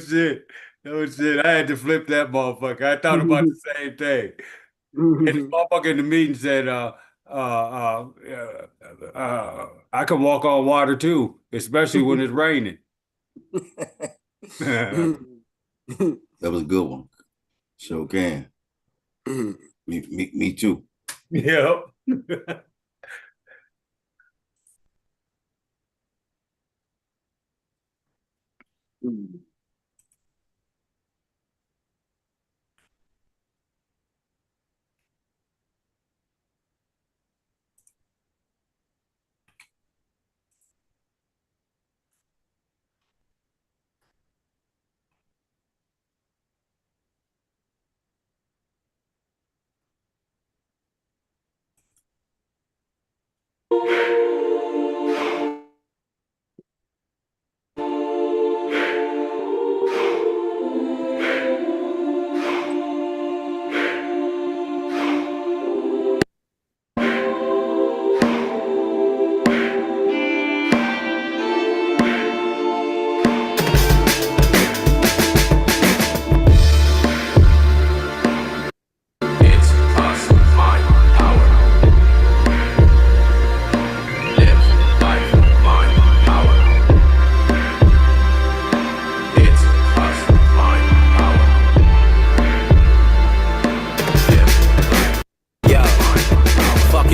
shit. No shit. I had to flip that motherfucker. I thought about the same thing. And this motherfucker in the meeting said, I can walk on water too, especially when it's raining. That was a good one. Sure can. Me too. Yep.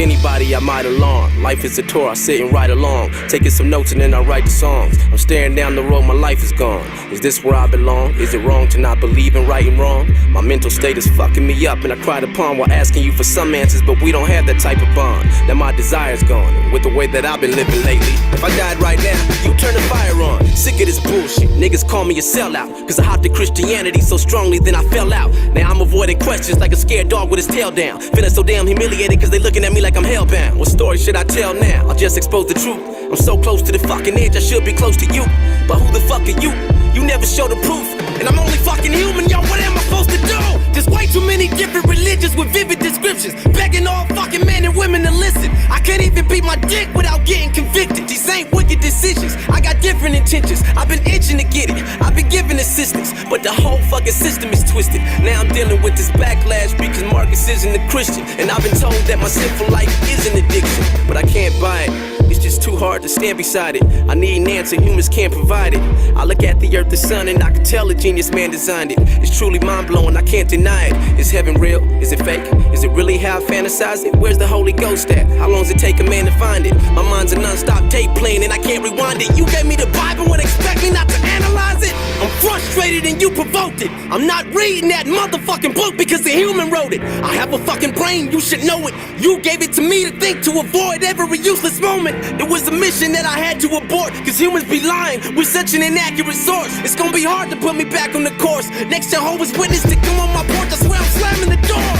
Anybody I might alarm. Life is a tour, I sit and ride along, taking some notes and then I write the songs. I'm staring down the road, my life is gone. Is this where I belong? Is it wrong to not believe in right and wrong? My mental state is fucking me up and I cried upon while asking you for some answers, but we don't have that type of bond. Now my desire's gone, and with the way that I've been living lately, if I died right now, you turn the fire on. Sick of this bullshit, niggas call me a sellout, cause I hopped to Christianity so strongly then I fell out. Now I'm avoiding questions like a scared dog with his tail down, feeling so damn humiliated cause they looking at me like I'm hellbound. What story should I tell now? I'll just expose the truth. I'm so close to the fucking edge, I should be close to you. But who the fuck are you? You never show the proof. And I'm only fucking human, yo, what am I supposed to do? There's way too many different religions with vivid descriptions, begging all fucking men and women to listen. I can't even beat my dick without getting convicted. These ain't wicked decisions, I got different intentions. I've been itching to get it, I've been giving assistance, but the whole fucking system is twisted. Now I'm dealing with this backlash because Marcus isn't a Christian, and I've been told that my sinful life is an addiction, but I can't buy it. It's just too hard to stand beside it. I need an answer, humans can't provide it. I look at the earth, the sun, and I can tell a genius man designed it. It's truly mind-blowing, I can't deny it. Is heaven real? Is it fake? Is it really how I fantasize it? Where's the Holy Ghost at? How long does it take a man to find it? My mind's a non-stop tape playing and I can't rewind it. You gave me the Bible and expect me not to analyze it? I'm frustrated and you provoked it. I'm not reading that motherfucking book because a human wrote it. I have a fucking brain, you should know it. You gave it to me to think, to avoid every useless moment. It was a mission that I had to abort, cause humans be lying with such an inaccurate source. It's gonna be hard to put me back on the course. Next Jehovah's Witness to come on my porch, I swear I'm slamming the door.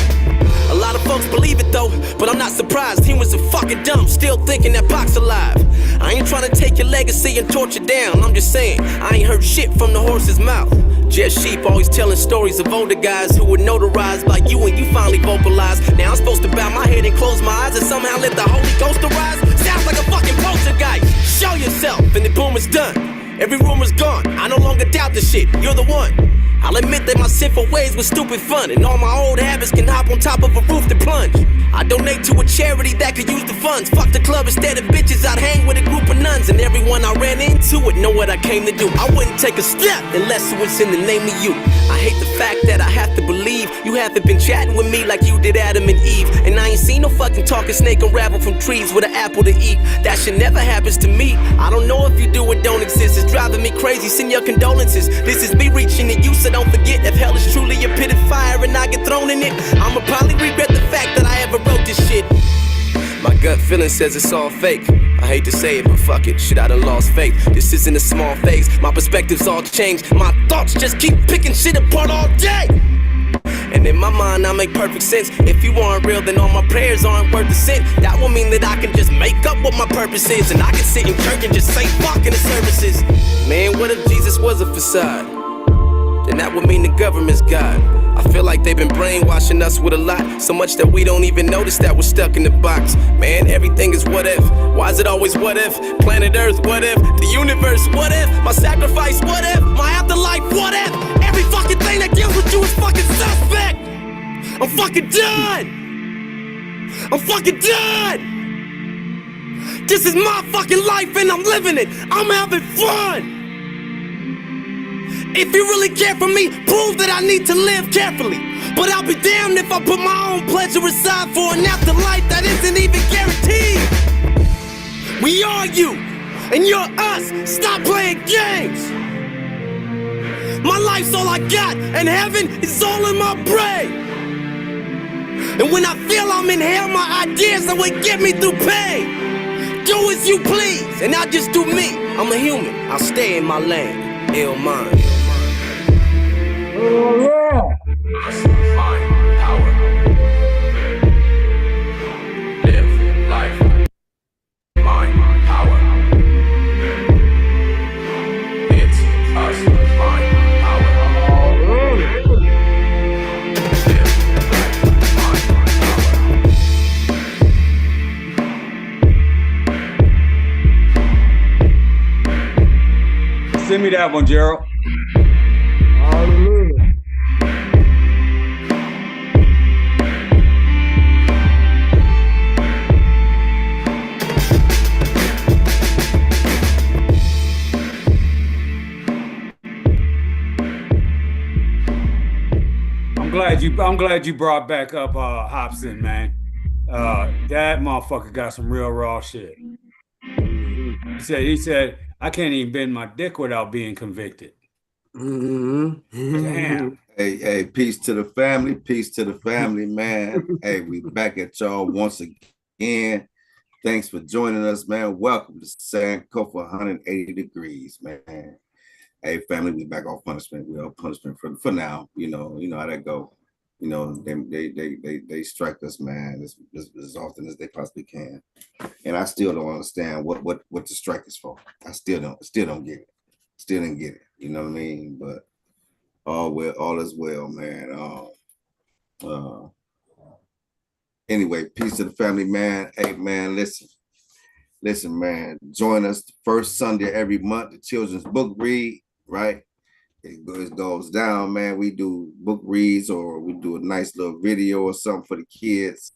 A lot of folks believe it though, but I'm not surprised. Humans are fucking dumb, still thinking that Pac's alive. I ain't trying to take your legacy and torture down. I'm just saying, I ain't heard shit from the horse's mouth. Just sheep always telling stories of older guys who were notarized by you and you finally vocalized. Now I'm supposed to bow my head and close my eyes and somehow let the Holy Ghost arise? Sounds like a fucking poltergeist. Show yourself and the boom is done. Every rumor's gone, I no longer doubt the shit, you're the one. I'll admit that my sinful ways were stupid fun, and all my old habits can hop on top of a roof to plunge. I donate to a charity that could use the funds. Fuck the club instead of bitches, I'd hang with a group of nuns. And everyone I ran into would know what I came to do. I wouldn't take a step unless it was in the name of you. I hate the fact that I have to believe you haven't been chatting with me like you did Adam and Eve. And I ain't seen no fucking talking snake unravel from trees with an apple to eat. That shit never happens to me. I don't know if you do or don't exist. It's driving me crazy, send your condolences. This is me reaching to you, so don't forget, if hell is truly a pit of fire and I get thrown in it, I'ma probably regret the fact that I ever wrote this shit. My gut feeling says it's all fake. I hate to say it, but fuck it, shit, I done lost faith. This isn't a small phase, my perspective's all changed. My thoughts just keep picking shit apart all day. And in my mind, I make perfect sense. If you aren't real, then all my prayers aren't worth a cent. That will mean that I can just make up what my purpose is, and I can sit in church and just say fuck in the services. Man, what if Jesus was a facade? Then that would mean the government's God. I feel like they've been brainwashing us with a lot, so much that we don't even notice that we're stuck in the box. Man, everything is what if. Why is it always what if? Planet Earth, what if? The universe, what if? My sacrifice, what if? My afterlife, what if? I'm fucking done. I'm fucking done. This is my fucking life and I'm living it. I'm having fun. If you really care for me, prove that I need to live carefully. But I'll be damned if I put my own pleasure aside for an afterlife that isn't even guaranteed. We are you, and you're us. Stop playing games. My life's all I got, and heaven is all in my brain. And when I feel I'm in hell, my ideas are what get me through pain. Do as you please, and I'll just do me. I'm a human, I'll stay in my lane. Ill mind. Oh, yeah. Mind, power. Live life. Mind, power. It's us. Mind, power. Live life. Mind, Send me that one, Gerald. Hallelujah. I'm glad you brought back up Hobson, man. That motherfucker got some real raw shit. He said, I can't even bend my dick without being convicted. Damn. Hey, peace to the family, man. Hey, we back at y'all once again. Thanks for joining us, man. Welcome to Sankofa 180 degrees, man. Hey, family, we back off punishment. We off punishment for now. You know how that go. You know, they strike us, man, as often as they possibly can. And I still don't understand what the strike is for. I still don't get it. Still didn't get it. You know what I mean? But all is well, man. Anyway, peace to the family, man. Hey, man, listen, man. Join us the first Sunday every month. The children's book read, right? It goes down, man. We do book reads, or we do a nice little video or something for the kids.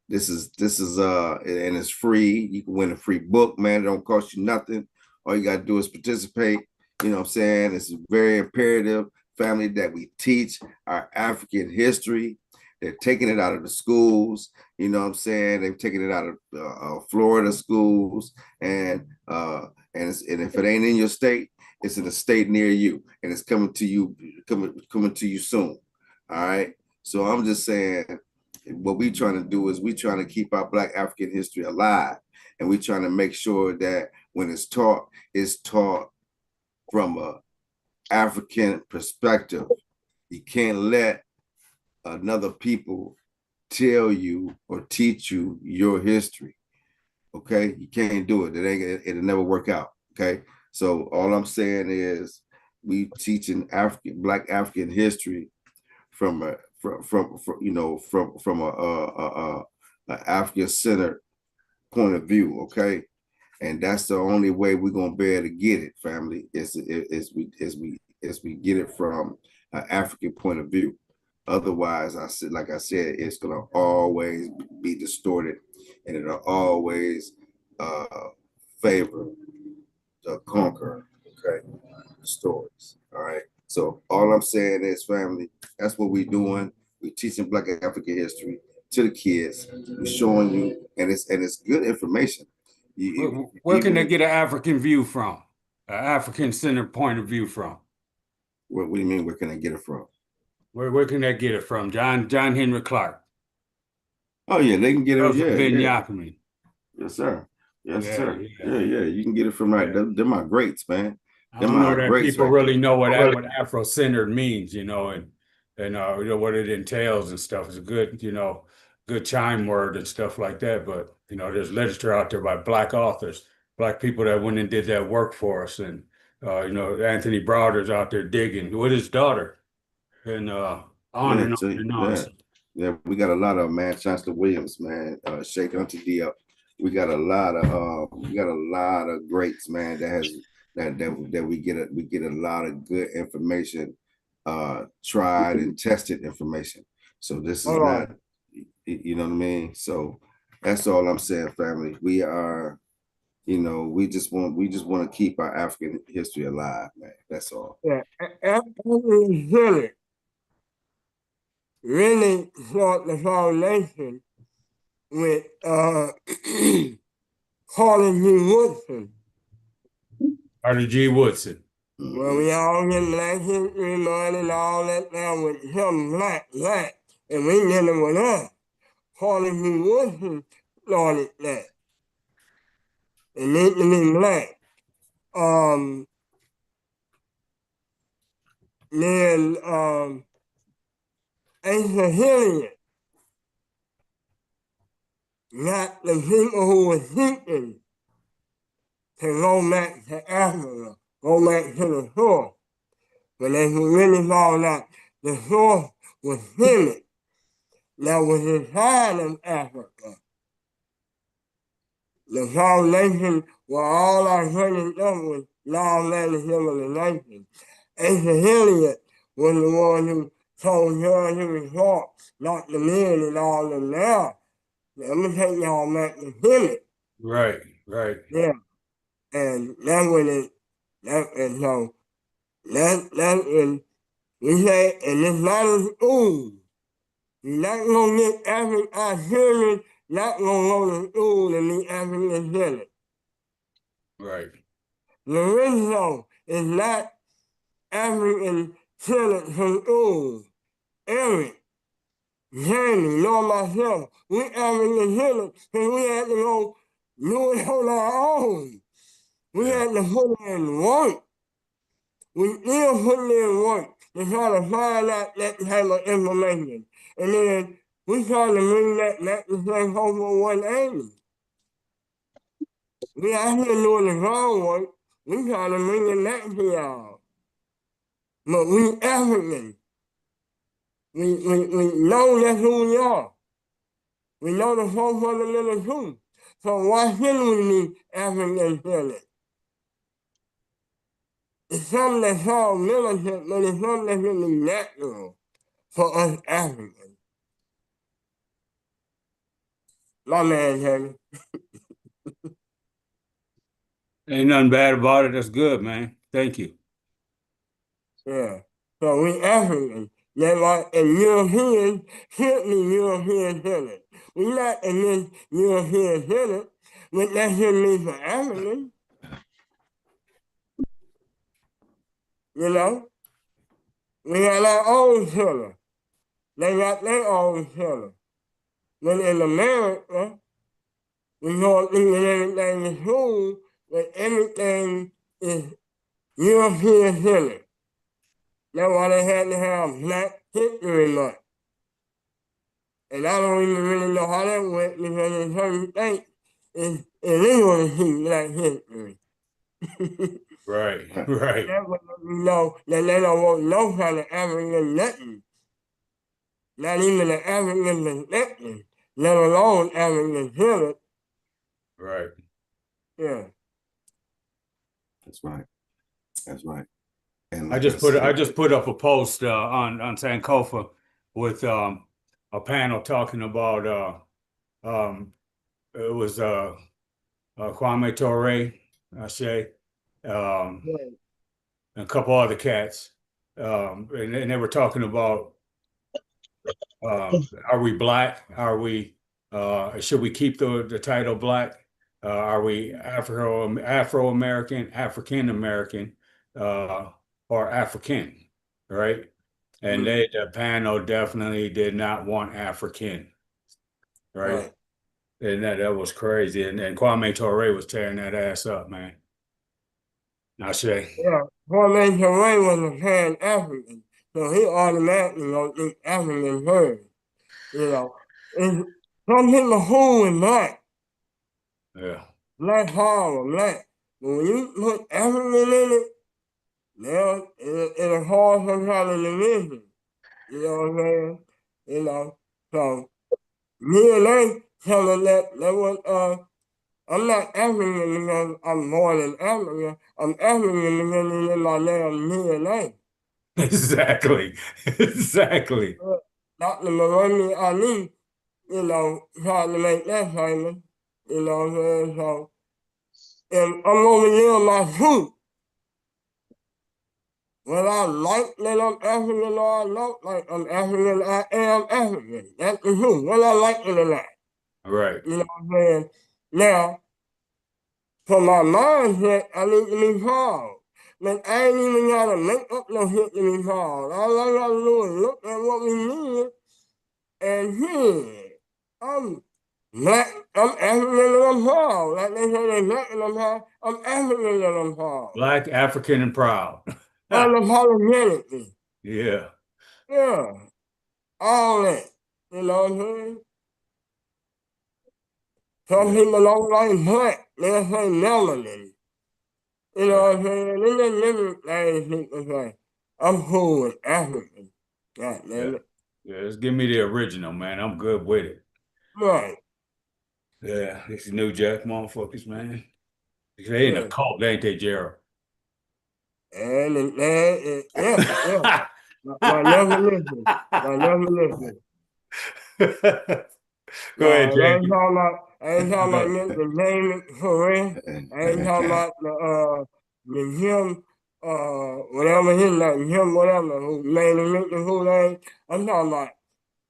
This is and it's free. You can win a free book, man. It don't cost you nothing. All you gotta do is participate. You know what I'm saying? It's very imperative, family, that we teach our African history. They're taking it out of the schools. You know what I'm saying? They've taken it out of Florida schools, and if it ain't in your state, it's in a state near you, and it's coming to you soon. All right. So I'm just saying, what we trying to do is we trying to keep our Black African history alive, and we trying to make sure that when it's taught from a African perspective. You can't let another people tell you or teach you your history. Okay, you can't do it. It'll never work out. Okay, so all I'm saying is we teaching Black African history from a African-centered point of view. Okay, and that's the only way we're gonna be able to get it, family. Is we get it from an African point of view. Otherwise, like I said, it's gonna always be distorted, and it'll always favor the conqueror. Okay, stories. All right. So all I'm saying is, family, that's what we're doing. We're teaching Black African history to the kids. We're showing you, and it's good information. Where can they get an African view from? An African-centered point of view from? What do you mean? Where can I get it from? Where can they get it from? John Henry Clark. Oh yeah, they can get it. Yeah. Yes, sir. Yes, sir. Yeah. You can get it from right. They're my greats, man. I don't know that people really know what Afro-centered means, and what it entails and stuff. It's a good, good chime word and stuff like that. But there's literature out there by Black authors, Black people that went and did that work for us, and Anthony Browder's out there digging with his daughter, and on and on and on. Yeah, we got a lot of man. Chancellor Williams, man. Sheikh Auntie Diop. We got a lot of greats, man. That we get a lot of good information, tried and tested information. So this is Hold not, on. you know what I mean? So that's all I'm saying, family. We are, we just want to keep our African history alive, man. That's all. Yeah, Anthony Hillard really sought the foundation with Carter G. Woodson. Carter G. Woodson. Well, we all get Black History Month and all that now with him black, and we did it with us. Carter G. Woodson started that. It need to be black. Then Asa Hilliard got the people who were seeking to go back to Africa, go back to the source. But they could really found out the source was Kemet that was inside of Africa. The foundation where all our greatest stuff was law-land civilization. Asa Hilliard was the one who told George Henry Clark, Dr. Mead and all them now, let me take y'all back to Kemet. Right, right. Yeah. And that's when and so that is, we say, and it's not as old. You're not gonna get our children not gonna go to school and be African descendant. Right. Lorenzo is not African descendant from school. Eric, Jamie, nor myself, we African descendant because we had to go do it on our own. We had to put in work. We still put in work to try to find out that type of information. And then we try to bring that back to Sankofa 180. We out here doing the groundwork. We try to bring it back to y'all. But we African. We know that's who we are. We know the four fundamental truth. So why shouldn't we be African centered? It's something that's called militant, but it's something that's really natural for us Africans. My man, Henry. Ain't nothing bad about it. That's good, man. Thank you. Yeah. So we Africans. They're like, and Europeans should be European centered. We're not against European centered, but that shouldn't be for Africans. You know? We got our own center. They got their own center. But in America, we don't think that everything is true, but everything is European centered. That's why they had to have Black History Month. And I don't even really know how that went because in certain states, it's illegal to teach Black history. Right, right. That's what we know that they don't want no kind of African nothing. Not even an African perspective, let alone African history. Right. Yeah. That's right. That's right. And I just put up a post on Sankofa with a panel talking about it was Kwame Ture, Ashe, and a couple other cats, and they were talking about are we black? Are we should we keep the title black? Are we Afro-American, African American, or African, right? And the panel definitely did not want African, right? And that was crazy. And Kwame Ture was tearing that ass up, man. I say. Yeah, Kwame Ture was a Pan-African, so he automatically don't think African first. You know, and some people who is black, Yeah. black power, black. But when you put African in it, now it'll cause some kind of division. You know what I'm saying? You know, so me and they tell us that was I'm not African because I'm born in Africa. I'm African because it's in my damn DNA. Exactly. Exactly. Dr. Muhammad Ali, you know, tried to make that famous. You know what I'm saying? So, and I'm gonna live my truth. Whether I like that I'm African or I don't like I'm African, I am African. That's the truth. Whether I like it or not. Right. You know what I'm saying? Now, for my mindset, I need to be proud. But I ain't even gotta make up no shit to be proud. All I gotta do is look at what we need and here. I'm black, I'm African and I'm proud. Like they say they're black and I'm proud. I'm African and I'm proud. Black, African, and proud. Unapologetically. Yeah. Yeah. All that. You know what I'm saying? Some Yeah. people don't like black. They'll say melanin. You know what I'm saying? And then different things people say. I'm cool with African. God Yeah. damn it. Yeah. Just give me the original, man. I'm good with it. Right. Yeah. These New Jack motherfuckers, man. They ain't a Yeah. cult, ain't they, Gerald? Yeah, yeah. My definition. My definition. Go ahead, Nah, Jake. I ain't talking about the name it for real. I ain't talking about the him, whatever his name, him, whatever, who made him make the Kool-Aid. I'm talking about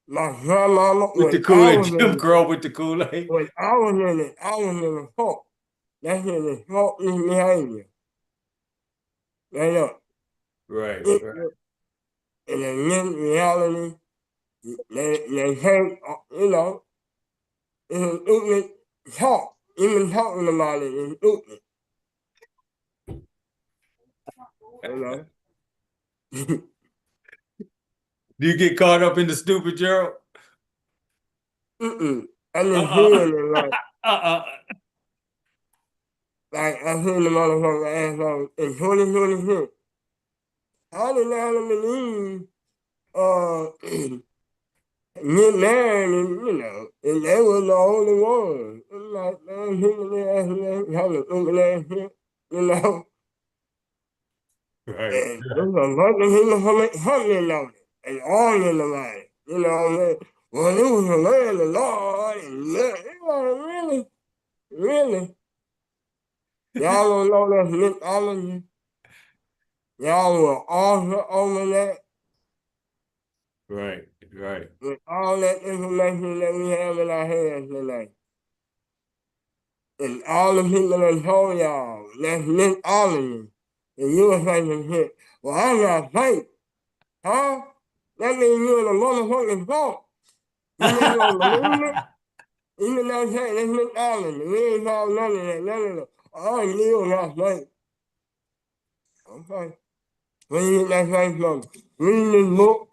my grandmama With the Kool-Aid, Jim Crow with the Kool-Aid. when I was in it, I was in the folk. That's in the folk behavior. Right up. Right, It, right, in the new reality, they take, you know, it's stupid talk. Even talking about it is stupid. You know? Do you get caught up in the stupid, Gerald? I just Uh-uh. hearing it Uh-uh. like I seen the motherfucker asshole in 2026. How did Adam and Eve get married and you know, and they were the only ones. It's like man, people there having stupid ass shit, you know. Right. And there's a bunch of people from hunting on it and arguing about it. You know what I mean? Well, it was a land of Lord and really, really. Y'all don't know that's mythology. Y'all were author over that Right, right. with all that information that we have in our hands today. And all the people that told y'all that's mythology. And you were thinking shit. Well, I'm not faith. Huh? That means you're in a motherfucking fault. You just don't believe it? Even though I say that's mythology. We ain't found none of that, none of that. Oh, you not faith. Okay. Where you get that faith from? Read this book.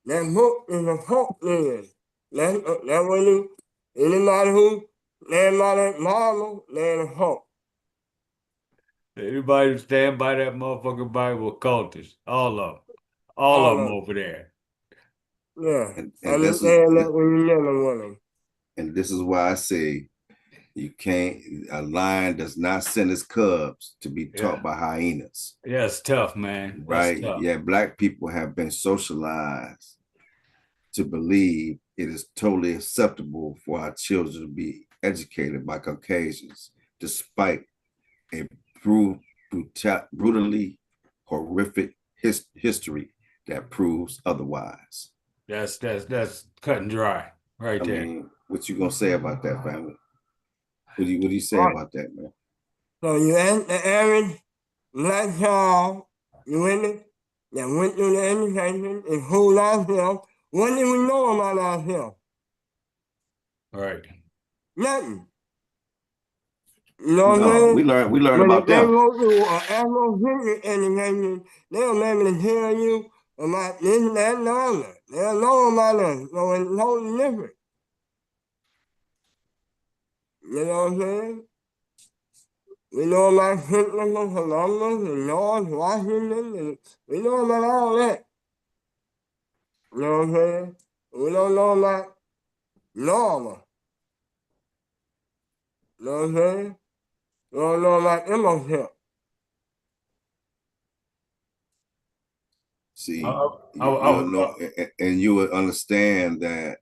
That book is a folk then. That's what you, anybody who land by that Bible, land a folk. Anybody who stand by that motherfucking Bible, cultists. All of them. All of All them of over there. it. Yeah. And this is Understand that when you're dealing with them. and this is why I say you can't. A lion does not send his cubs to be Yeah. taught by hyenas. Yeah, it's tough, man. That's Right? tough. Yeah, black people have been socialized to believe it is totally acceptable for our children to be educated by Caucasians, despite a brutally horrific history that proves otherwise. That's cut and dry right I there. mean, what you gonna say about that, family? What do you say Right. about that, man? So you ask the average black child, you with me, that went through the education and fooled ourselves, what do we know about ourselves? Right. Nothing. You know what I'm No, saying? we learn But about if they them. go through an Afrocentric education, they'll be able to tell you about this, that, and the other. They'll know about us, so it's totally different. You know what I'm saying? We know about Christopher Columbus and George Washington, and we know about all that. You know what I'm saying? We don't know about Norma. You know what I'm saying? We don't know about Imhotep. See, I you'll would know, and you would understand that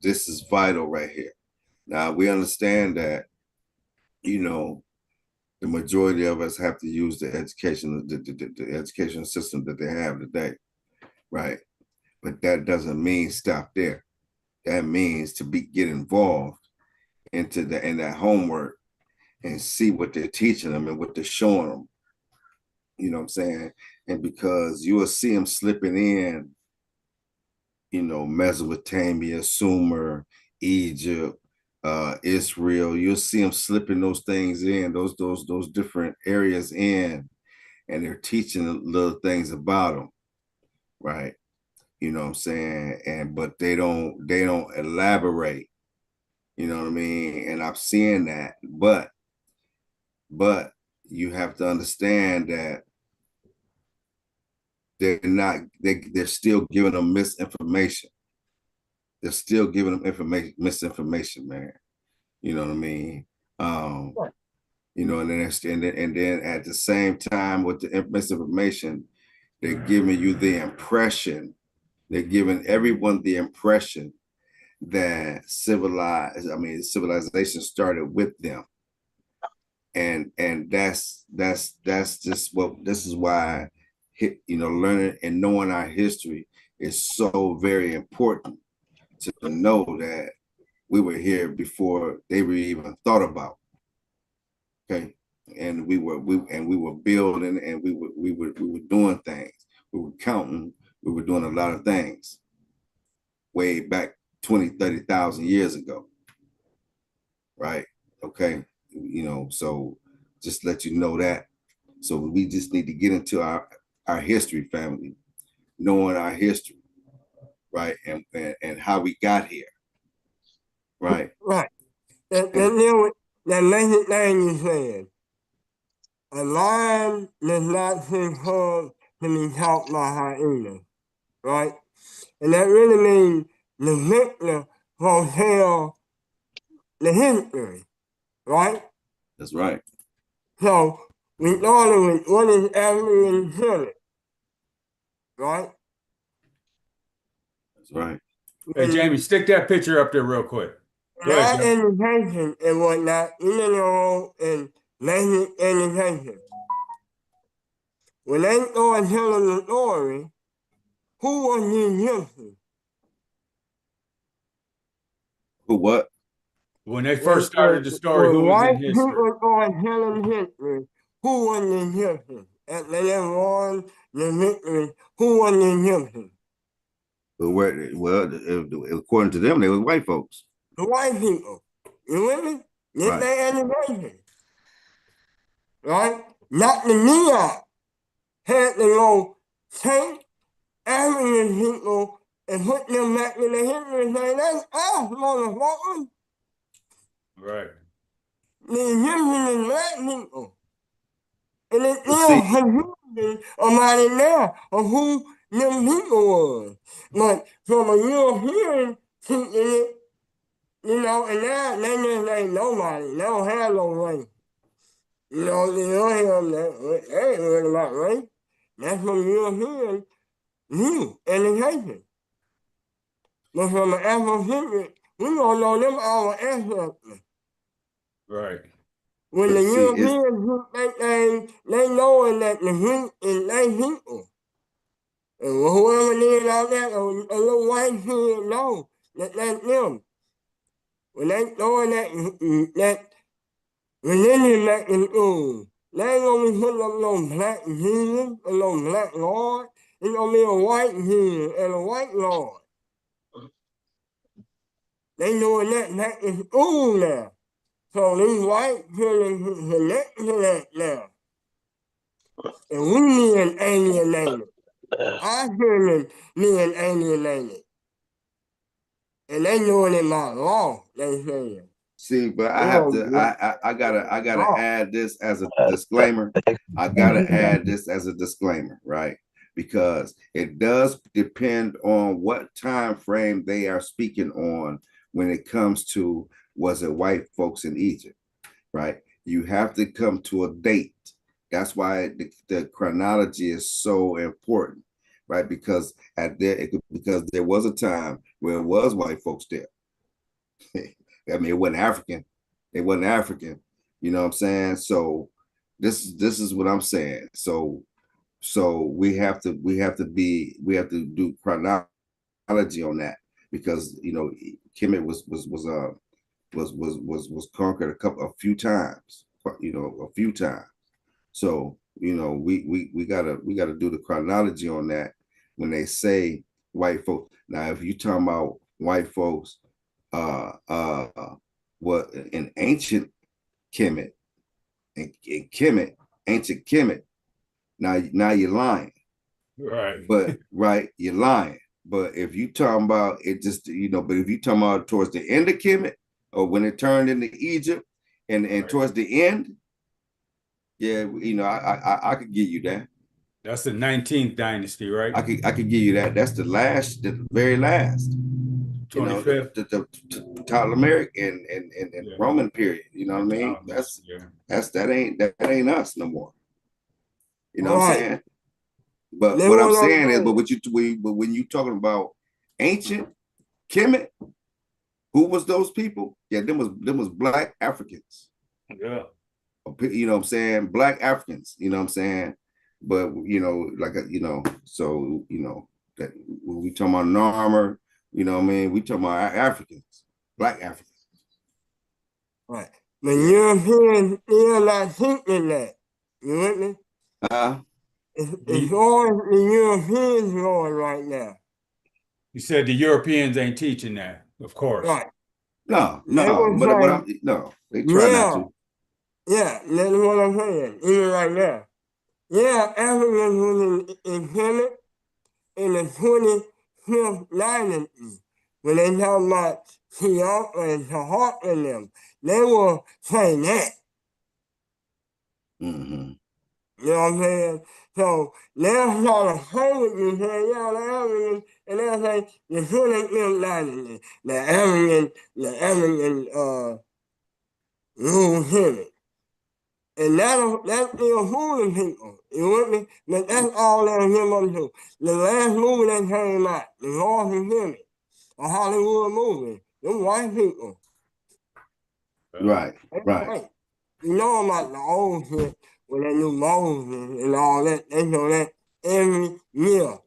this is vital right here. Now we understand that, you know, the majority of us have to use the education, the education system that they have today, right? But that doesn't mean stop there. That means to get involved into in that homework and see what they're teaching them and what they're showing them. You know what I'm saying? And because you will see them slipping in, you know, Mesopotamia, Sumer, Egypt, Israel. You'll see them slipping those things in, those different areas in, and they're teaching little things about them, right? You know what I'm saying? And but they don't elaborate. You know what I mean? And I'm seeing that, but you have to understand that they're still giving them misinformation. They're still giving them misinformation, man. You know what I mean? You know, and then at the same time with the misinformation, they're giving you the impression, they're giving everyone the impression that civilization started with them. And that's just this is why, you know, learning and knowing our history is so very important, to know that we were here before they were even thought about. Okay. And we were building, and we were doing things. We were counting, we were doing a lot of things way back 20-30,000 years ago. Right. Okay. You know, so just let you know that. So we just need to get into our history, family, knowing our history, right, and how we got here, right. Right. And then that next thing you said, a lion does not seem hard to be taught by hyenas, right? And that really means the victor will tell the history, right? That's right. So we started with what is African killing, right? That's right. Hey, Jamie, stick that picture up there real quick. Go ahead, That education and whatnot, even though in basic education. When they started telling the story, who was the gypsy? Who what? When they first started the story, who was in history? People started telling history, who was the gypsy? And they won the victory, who was the gypsy? Well, according to them, they were white folks. The white people. You with me? Get Right. their education. Right? Not the Neon had to go take African people and put them back in the history and say, that's us, motherfuckers. Right. The Egyptians and black people. And it's But still see, confusion about it now of who them people was. But from a European teaching it, you know, and now they just ain't nobody. They don't have no race. You know, they don't have that. They ain't worried about race. That's from European new education. But from an Afrocentric, we don't know them our ancestors. Right. When the but see, it's Europeans took that thing, they knowing that the Greek is their people. And whoever did all that, a little white kid know that that's them. When they throwing that religion back in school, they ain't gonna be putting up no black Jesus or no black Lord. It's gonna be a white Jesus and a white Lord. They doing that back in school now. So these white children can connect to that now. And we being alienated. Our children being alienated. And they doing it by law, they say. see, but I gotta add this as a disclaimer. I gotta add this as a disclaimer, right? Because it does depend on what time frame they are speaking on when it comes to, was it white folks in Egypt, right? You have to come to a date That's why the chronology is so important, right? Because because there was a time where it was white folks there. I mean, it wasn't African. It wasn't African. You know what I'm saying? So this is what I'm saying. So we have to do chronology on that because Kemet was conquered a few times, a few times. So we gotta do the chronology on that when they say white folks. Now, if you talking about white folks, what in ancient Kemet in Kemet, ancient Kemet, now you're lying. Right. But right, you're lying. But if you talking about it, just but if you talking about towards the end of Kemet or when it turned into Egypt and Right. towards the end, yeah, I could give you that. That's the 19th dynasty, right? I could give you that. That's the very last. 25th. The Ptolemaic and Yeah. Roman period. You know what I mean? Yeah. That ain't us no more. You know All what I'm right. saying? But Then what I'm what I'm saying is, saying, but when you talking about ancient Kemet, who was those people? Yeah, them was black Africans. Yeah. You know what I'm saying? Black Africans. You know what I'm saying? But so that when we talking about armor, you know what I mean? We talking about Africans, black Africans. right. The Europeans, they're not thinking that. You with me? Uh, It's all the Europeans going right now. You said the Europeans ain't teaching that, of course. Right. no, They no, were but saying, no, they try not yeah, to. yeah, that's what I'm saying, even right now. Yeah, Africans was intended in the 25th dynasty when they talk about Cleopatra and Tahart and them. They were saying that. Mm-hmm. You know what I'm saying? So they're trying to play with you, saying, yeah, the Africans, and they'll say, the 25th dynasty, the African rule here. And that's still fooling people. You with me? But that's all they'll give them to. The last movie that came out, The Lost and Hidden, a Hollywood movie, them white people. Right, They right, white. You know about the old shit when they do Moses and all that. They show that every year.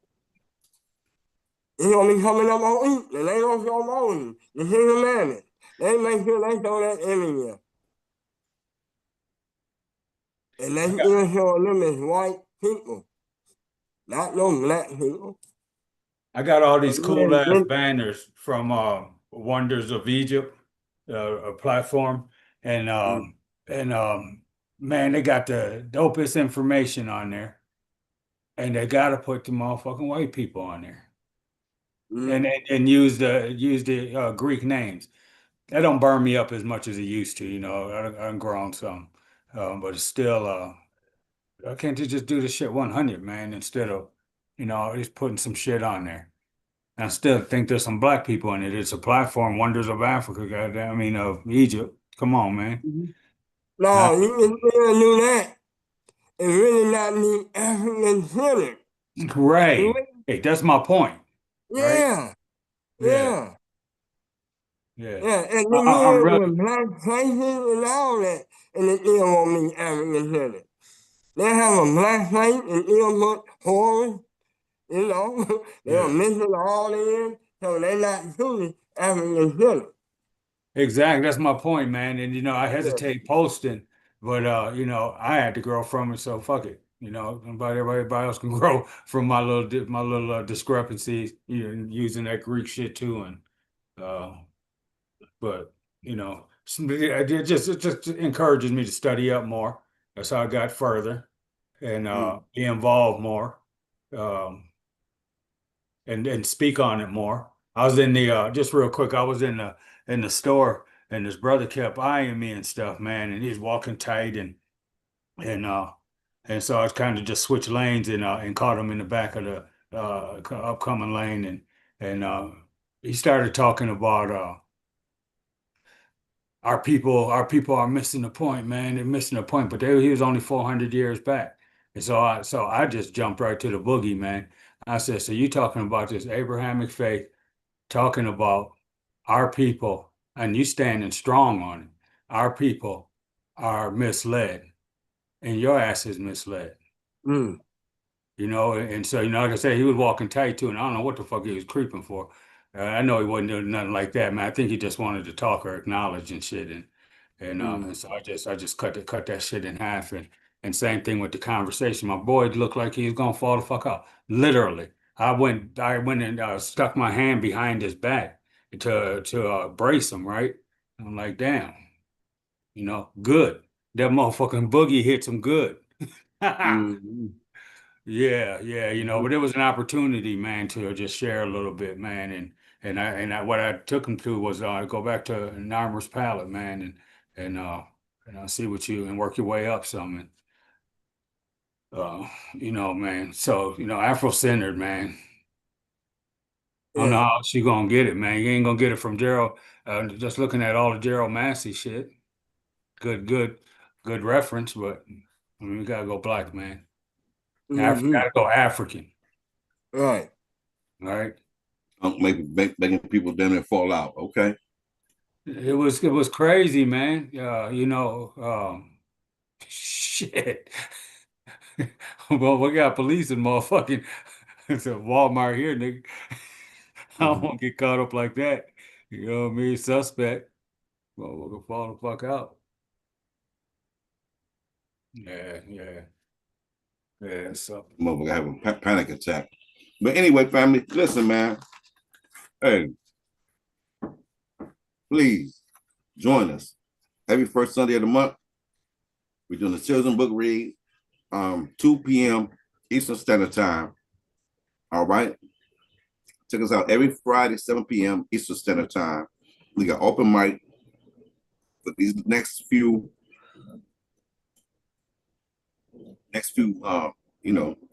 It's gonna be coming up on Easter. They don't show Moses, the Ten Commandments. They make sure they show that every year. And they I got still showing them as white people, not no black people. I got all But these cool ass banners from Wonders of Egypt, a platform, and and man, they got the dopest information on there, and they gotta put the motherfucking white people on there, mm, and use the Greek names. That don't burn me up as much as it used to, you know. I'm grown some, but it's still I can't just do the shit 100, man, instead of just putting some shit on there. I still think there's some black people in it. It's a platform, Wonders of Africa, goddamn. I mean, of Egypt. Come on, man. mhm. Huh? No, you can still do that. It really not be African centered. You Right. with Hey, that's my point, right? Yeah, Yeah, yeah, yeah. yeah. And I, then I, I'm here really, with black faces and all that, and it still won't be African centered. They have a black face and still put horror, you know, they'll yeah. mix it all in, so they're not truly African centered. Exactly. That's my point, man. And I Yeah. hesitate posting, but I had to grow from it, so fuck it. Everybody else can grow from my little discrepancies, using that Greek shit too, and uh, but it just encourages me to study up more. That's how I got further and Mm. be involved more, um, and speak on it more. I was in the just real quick. I was in the store, and this brother kept eyeing me and stuff, man. And he's walking tight, and uh, and so I was kind of just switched lanes and caught him in the back of the upcoming lane, and he started talking about our people are missing the point, man. They're missing the point. But he was only 400 years back. And so I just jumped right to the boogie, man. I said, so you talking about this Abrahamic faith, talking about our people, and you standing strong on it. Our people are misled, and your ass is misled. Mm. And so, like I said, he was walking tight too, and I don't know what the fuck he was creeping for. I know he wasn't doing nothing like that, man. I think he just wanted to talk or acknowledge and shit, and so I just cut that shit in half, and same thing with the conversation. My boy looked like he was gonna fall the fuck out. Literally, I went and stuck my hand behind his back to brace him, right? I'm like, damn, good. That motherfucking boogie hits him good. Mm. Yeah, but it was an opportunity, man, to just share a little bit, man, what I took him to was go back to an armor's palette, man, and see what you and work your way up some, and man. So Afro-centered, man. I don't know Yeah. how else you gonna get it, man. You ain't gonna get it from Gerald. Just looking at all the Gerald Massey shit, good reference, but I mean, we gotta go black, man. Mm-hmm. Gotta go African, Right. right? Maybe making people damn near fall out. Okay. It was crazy, man. Shit. Well, we got police in motherfucking it's a Walmart here, nigga. I don't want to get caught up like that. You know what I mean? Suspect. Well, we'll go fall the fuck out. Yeah. So Motherfucker have a panic attack. But anyway, family, listen, man. Hey, please join us every first Sunday of the month. We're doing the children's book read, 2 p.m. Eastern Standard Time. All right. Check us out every Friday, 7 p.m. Eastern Standard Time. We got open mic for these next few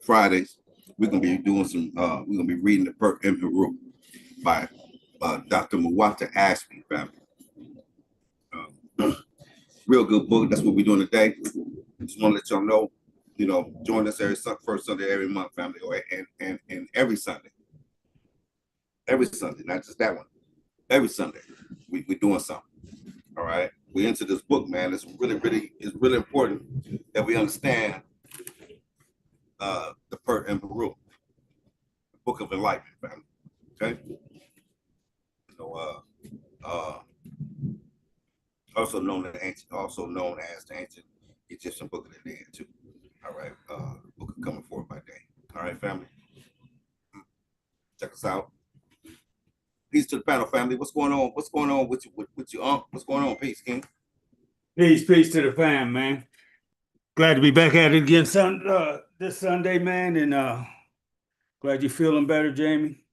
Fridays. We're gonna be doing we're gonna be reading the Pert in Peru by Dr. Muata Ashby family. Real good book. That's what we're doing today. Just want to let y'all know, join us every first Sunday every month, family, and every Sunday. Every Sunday, not just that one. Every Sunday, we're doing something. All right. We're into this book, man. It's really important that we understand the Pert and Peru, the Book of Enlightenment, family. Okay. Also known as the ancient Egyptian Book of the Dead, too. All right. Book of Coming Forth by Day. All right, family. Check us out. Peace to the panel, family. What's going on? What's going on with your aunt? What's going on? Peace, King. peace to the fam, man. Glad to be back at it again this Sunday, man, and glad you're feeling better, Jamie.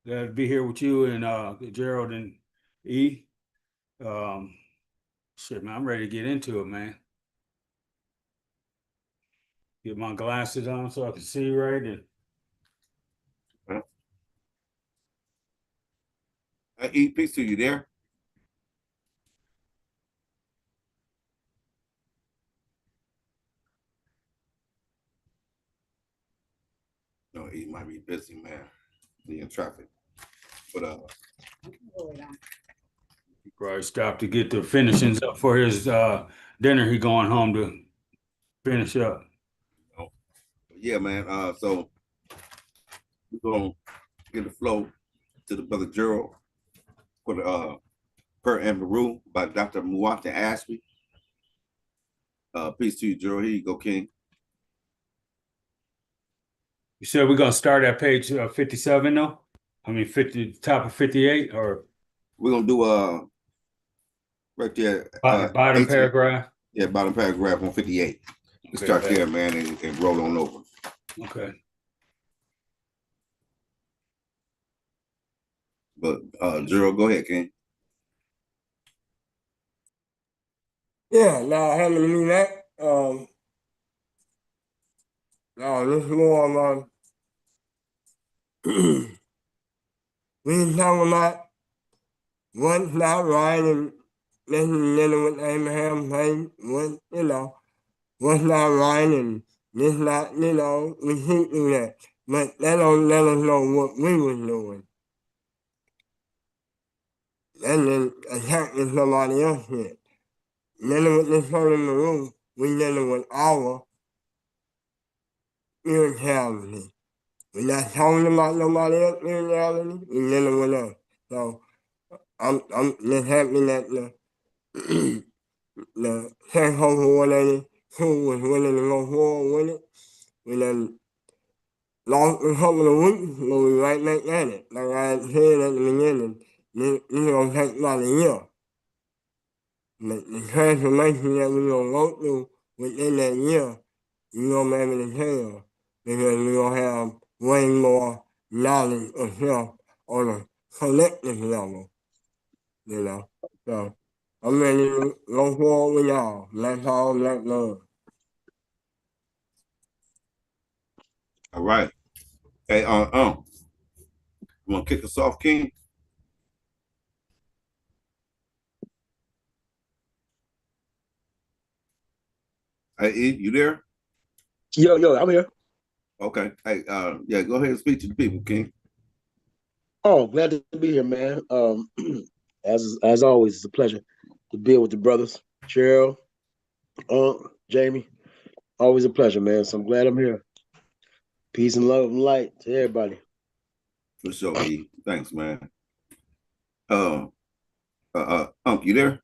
Glad to be here with you and Gerald and E. Shit, man, I'm ready to get into it, man. Get my glasses on so I can see right. And E, peace to you there. No, E might be busy, man. He in traffic. But probably stopped to get the finishings up for his dinner. He going home to finish up. yeah, man. So we're gonna get the flow to the brother Gerald for the Pert and Peru by Dr. Muata Ashby. Peace to you, Gerald. Here you go, King. You said we're gonna start at page 57, though. I mean, top of 58, or We're gonna do right there. bottom paragraph. Yeah, bottom paragraph 158. We start there, man, and roll on over. Okay. But Gerald, go ahead, King. Yeah, now handling me that. Now this is more we talking about what's not right and listening with Abraham saying, what, what's not right and this not, we keep doing that. But that don't let us know what we was doing. And then attacking somebody else here. Dealing with this person in the room, we dealing with our spirituality. We're not talking about nobody else's spirituality, we're dealing with us. So I'm just happy that the Sankofa 182 was willing to go forward with it. We done lost a couple of weeks, but we right back at it. Like I had said at the beginning, this gonna take about a year. But the transformation that we're gonna go through within that year, you're gonna be able to tell because we're gonna have way more knowledge of self on a collective level, So I'm ready to go forward with y'all. That's all, black love. All right. Hey, you want to kick us off, King? Hey, E, you there? Yo, I'm here. Okay. Hey, yeah, go ahead and speak to the people, King. Oh, glad to be here, man. As always, it's a pleasure to be with the brothers, Cheryl, Jamie. Always a pleasure, man. So I'm glad I'm here. Peace and love and light to everybody. For sure, E. Thanks, man. You there?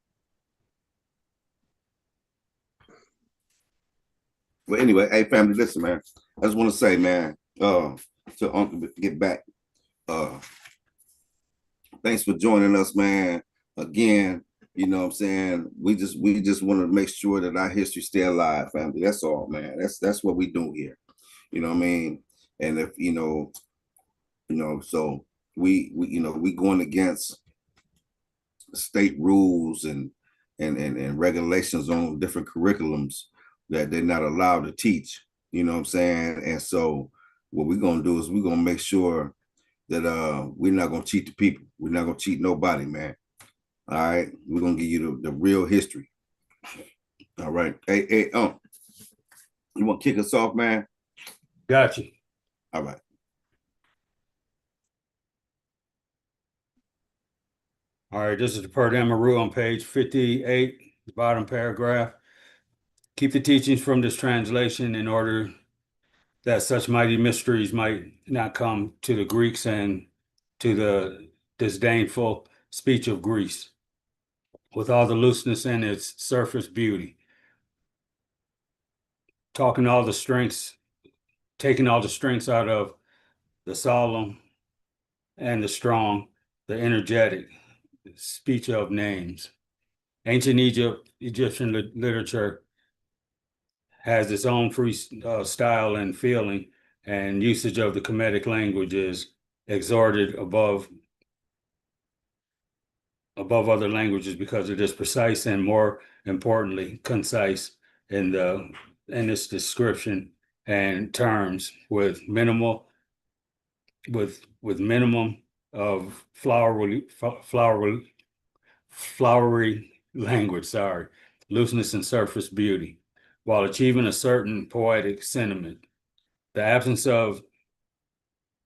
Well, anyway, hey, family, listen, man. I just want to say, man, to get back, thanks for joining us, man. Again, you know what I'm saying? We just want to make sure that our history stay alive, family. That's all, man. That's what we do here. You know what I mean? And if so we going against state rules and regulations on different curriculums that they're not allowed to teach. You know what I'm saying? And so what we're gonna do is we're gonna make sure that we're not gonna cheat the people. We're not gonna cheat nobody, man. All right, we're gonna give you the real history. All right. Hey, you want to kick us off, man? Gotcha. All right. All right, this is the Pert on page 58, the bottom paragraph. Keep the teachings from this translation in order that such mighty mysteries might not come to the Greeks and to the disdainful speech of Greece, with all the looseness and its surface beauty. Taking all the strengths out of the solemn and the strong, the energetic speech of names. Ancient Egyptian literature has its own free style and feeling, and usage of the Kemetic language is exalted above other languages because it is precise and, more importantly, concise in its description and terms, with minimum of flowery language, looseness and surface beauty, while achieving a certain poetic sentiment. The absence of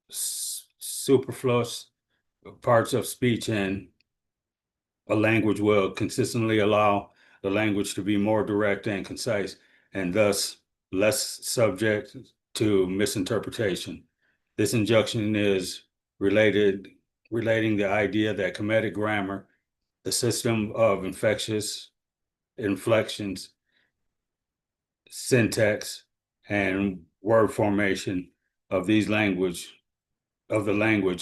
superfluous parts of speech in a language will consistently allow the language to be more direct and concise, and thus less subject to misinterpretation. This injunction is relating the idea that Kemetic grammar, the system of inflections, syntax, and word formation of the language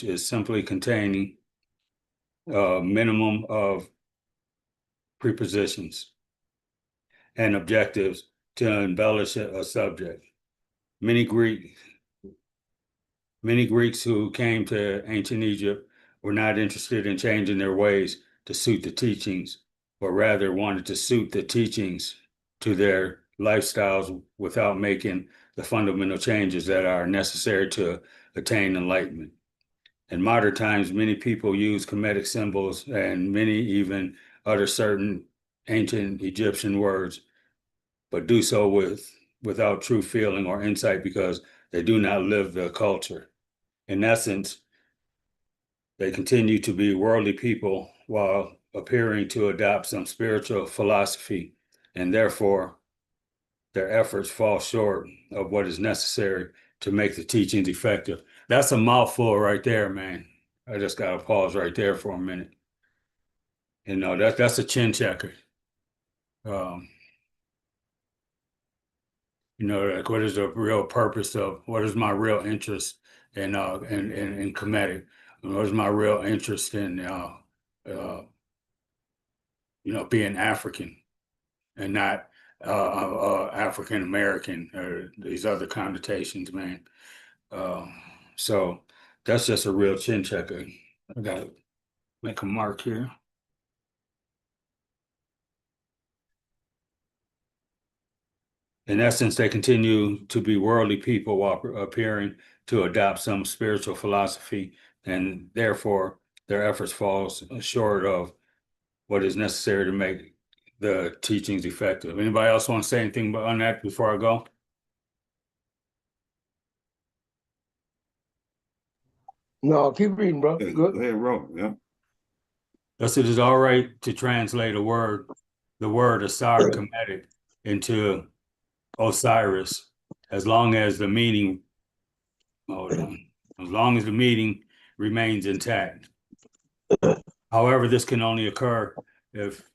is simply containing a minimum of prepositions and objectives to embellish a subject. Many Greeks who came to ancient Egypt were not interested in changing their ways to suit the teachings, but rather wanted to suit the teachings to their lifestyles without making the fundamental changes that are necessary to attain enlightenment. In modern times, many people use Kemetic symbols, and many even utter certain ancient Egyptian words, but do so without true feeling or insight because they do not live the culture. In essence, they continue to be worldly people while appearing to adopt some spiritual philosophy, and therefore their efforts fall short of what is necessary to make the teachings effective. That's a mouthful right there, man. I just got to pause right there for a minute. You know, that's a chin checker. Um, you know, like what is the real purpose of what is my real interest in comedic? What is my real interest in being African and not African American or these other connotations, man. So that's just a real chin checker. I gotta make a mark here. In essence, they continue to be worldly people while appearing to adopt some spiritual philosophy, and therefore their efforts fall short of what is necessary to make the teachings effective. Anybody else want to say anything on that before I go? No, keep reading, bro. Hey, Good. go ahead, roll. Yeah. Thus, it is all right to translate the word Asar Kemetic into Osiris, as long as the meaning, hold on, as long as the meaning remains intact. However, this can only occur if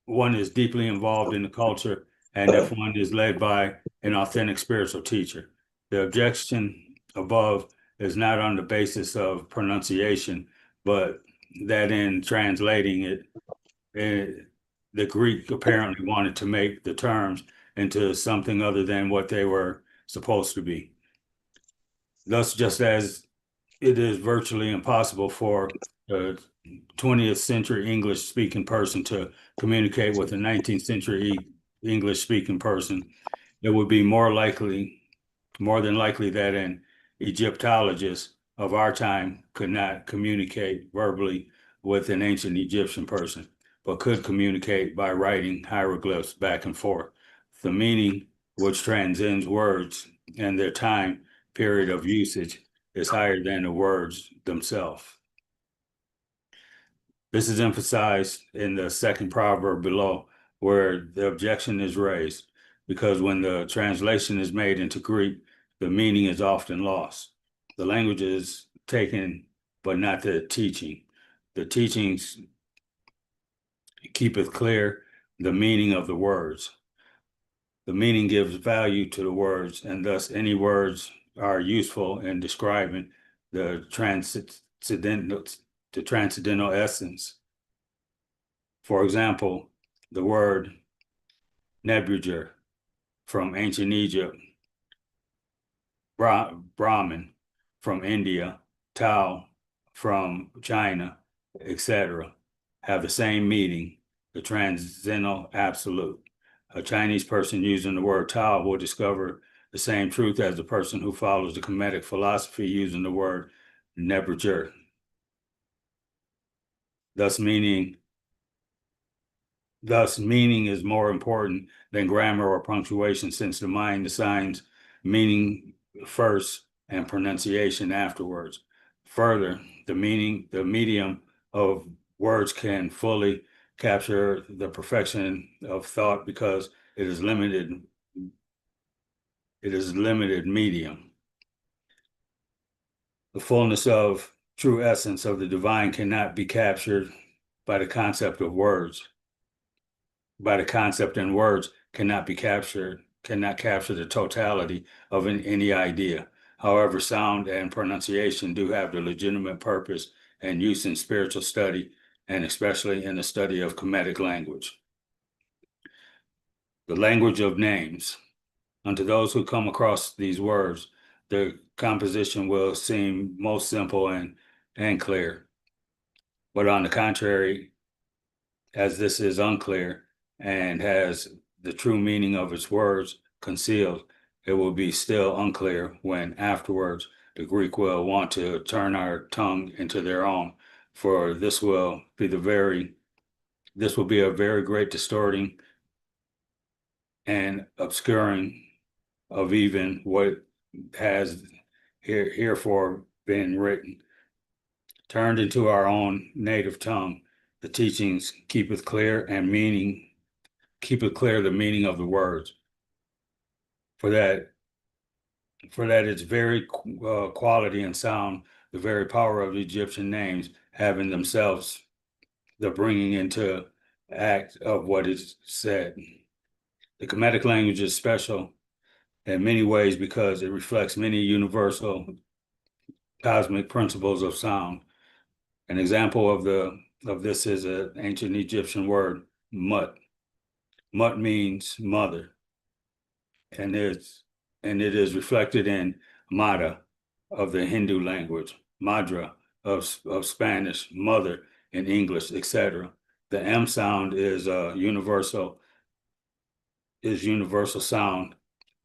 one is deeply involved in the culture and if one is led by an authentic spiritual teacher. The objection above is not on the basis of pronunciation, but that in translating it, the Greek apparently wanted to make the terms into something other than what they were supposed to be. Thus, just as it is virtually impossible for a 20th century English speaking person to communicate with a 19th century English speaking person, it would be more than likely that an Egyptologist of our time could not communicate verbally with an ancient Egyptian person, but could communicate by writing hieroglyphs back and forth. The meaning, which transcends words and their time period of usage, is higher than the words themselves. This is emphasized in the second proverb below, where the objection is raised, because when the translation is made into Greek, the meaning is often lost. The language is taken, but not the teaching. The teachings keepeth clear the meaning of the words. The meaning gives value to the words, and thus any words are useful in describing the transcendental essence. For example, the word Nebuchadnezzar from ancient Egypt, Brahmin from India, Tao from China, etc., have the same meaning, the transcendental absolute. A Chinese person using the word Tao will discover the same truth as the person who follows the Kemetic philosophy using the word Nebuchadnezzar. Thus, meaning is more important than grammar or punctuation, since the mind assigns meaning first and pronunciation afterwards. Further, the medium of words can fully capture the perfection of thought because it is limited medium. The fullness of true essence of the divine cannot be captured by the concept of words. By the concept in words cannot capture the totality of any idea. However, sound and pronunciation do have the legitimate purpose and use in spiritual study, and especially in the study of Kemetic language. The language of names. Unto those who come across these words, the composition will seem most simple and clear. But on the contrary, as this is unclear and has the true meaning of its words concealed, it will be still unclear when afterwards the Greek will want to turn our tongue into their own, for this will be the very this will be a very great distorting and obscuring of even what has herefore been written. Turned into our own native tongue, the teachings keepeth clear the meaning of the words. For that its very quality and sound, the very power of the Egyptian names having themselves the bringing into act of what is said. The Kemetic language is special in many ways because it reflects many universal cosmic principles of sound. An example of this is an ancient Egyptian word, mut. Mut means mother, and it is reflected in mata of the Hindu language, madra of Spanish, mother in English, etc. The M sound is universal sound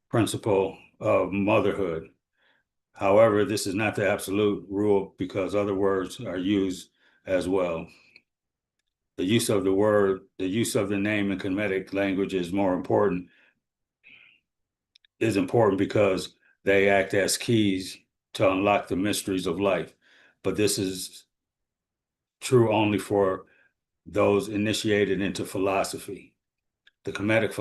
principle of motherhood. However, this is not the absolute rule because other words are used as well. The use of the name in Kemetic language is important because they act as keys to unlock the mysteries of life. But this is true only for those initiated into philosophy. In Kemetic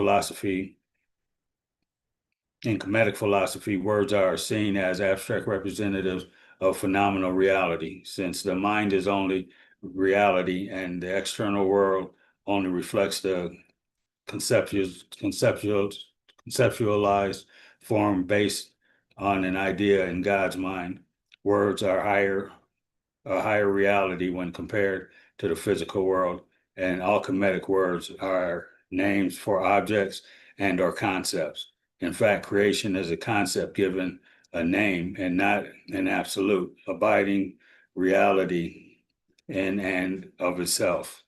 philosophy, words are seen as abstract representatives of phenomenal reality, since the mind is only reality and the external world only reflects the conceptualized form based on an idea in God's mind. Words are a higher reality when compared to the physical world, and all Kemetic words are names for objects and or concepts. In fact, creation is a concept given a name and not an absolute, abiding reality in and of itself.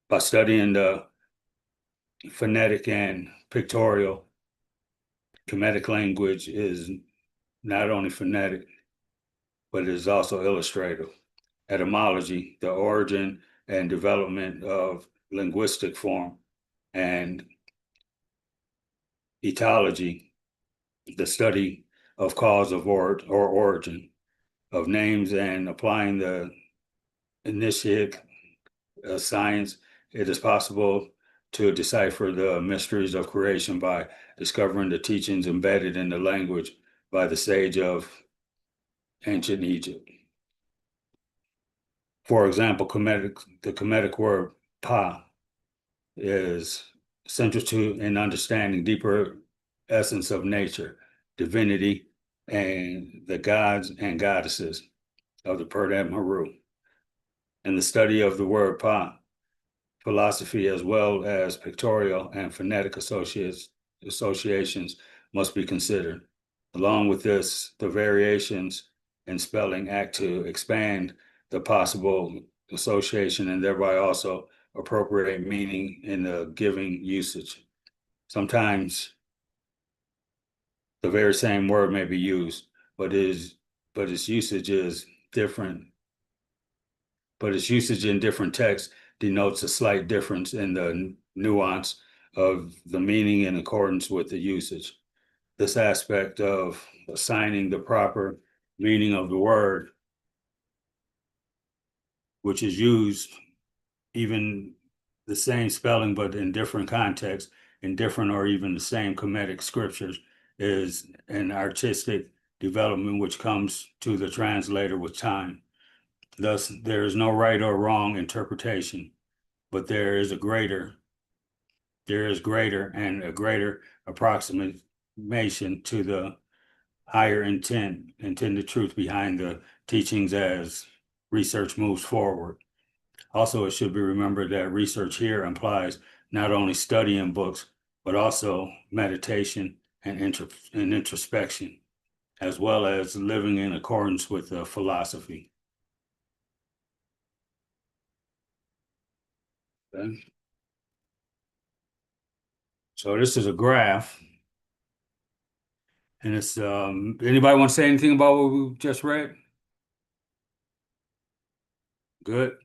By studying the phonetic and pictorial, Kemetic language is not only phonetic, but it is also illustrative. Etymology, the origin and development of linguistic form, and etology, the study of cause of or origin of names and applying the initiatic science. It is possible to decipher the mysteries of creation by discovering the teachings embedded in the language by the sage of ancient Egypt. For example, the Kemetic word pa is central to an understanding deeper essence of nature, divinity, and the gods and goddesses of the Pert and Haru. And the study of the word pa, philosophy as well as pictorial and phonetic associations must be considered. Along with this, the variations in spelling act to expand the possible association and thereby also appropriate meaning in the giving usage. Sometimes the very same word may be used, but its usage is different. But its usage in different texts denotes a slight difference in the nuance of the meaning in accordance with the usage. This aspect of assigning the proper meaning of the word, which is used even the same spelling, but in different contexts, in different or even the same Kemetic scriptures, is an artistic development which comes to the translator with time. Thus, there is no right or wrong interpretation, but there is greater and a greater approximation to the higher intended truth behind the teachings as research moves forward. Also, it should be remembered that research here implies not only studying books, but also meditation and introspection, as well as living in accordance with the philosophy. Okay. So this is a graph, and it's anybody want to say anything about what we just read? Good.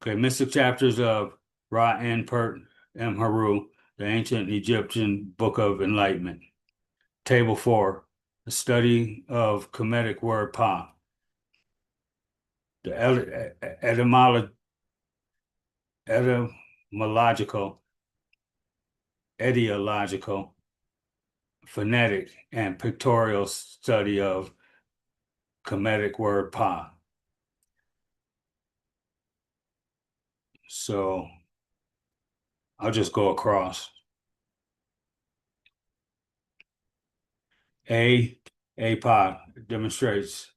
Okay, mystic chapters of Ra and Pert M. Haru, the ancient Egyptian Book of Enlightenment. Table 4, the study of Kemetic word Pa. The etymological, etiological, phonetic, and pictorial study of Kemetic word Pa. So I'll just go across. A-pod demonstrates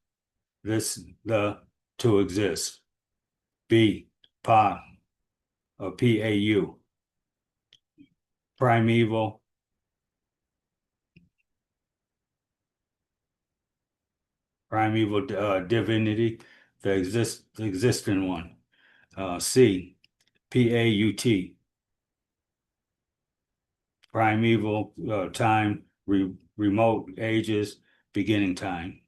the to exist. B, pod, or P-A-U, primeval, divinity, the existing one. C, P-A-U-T, primeval, time, remote ages, beginning time.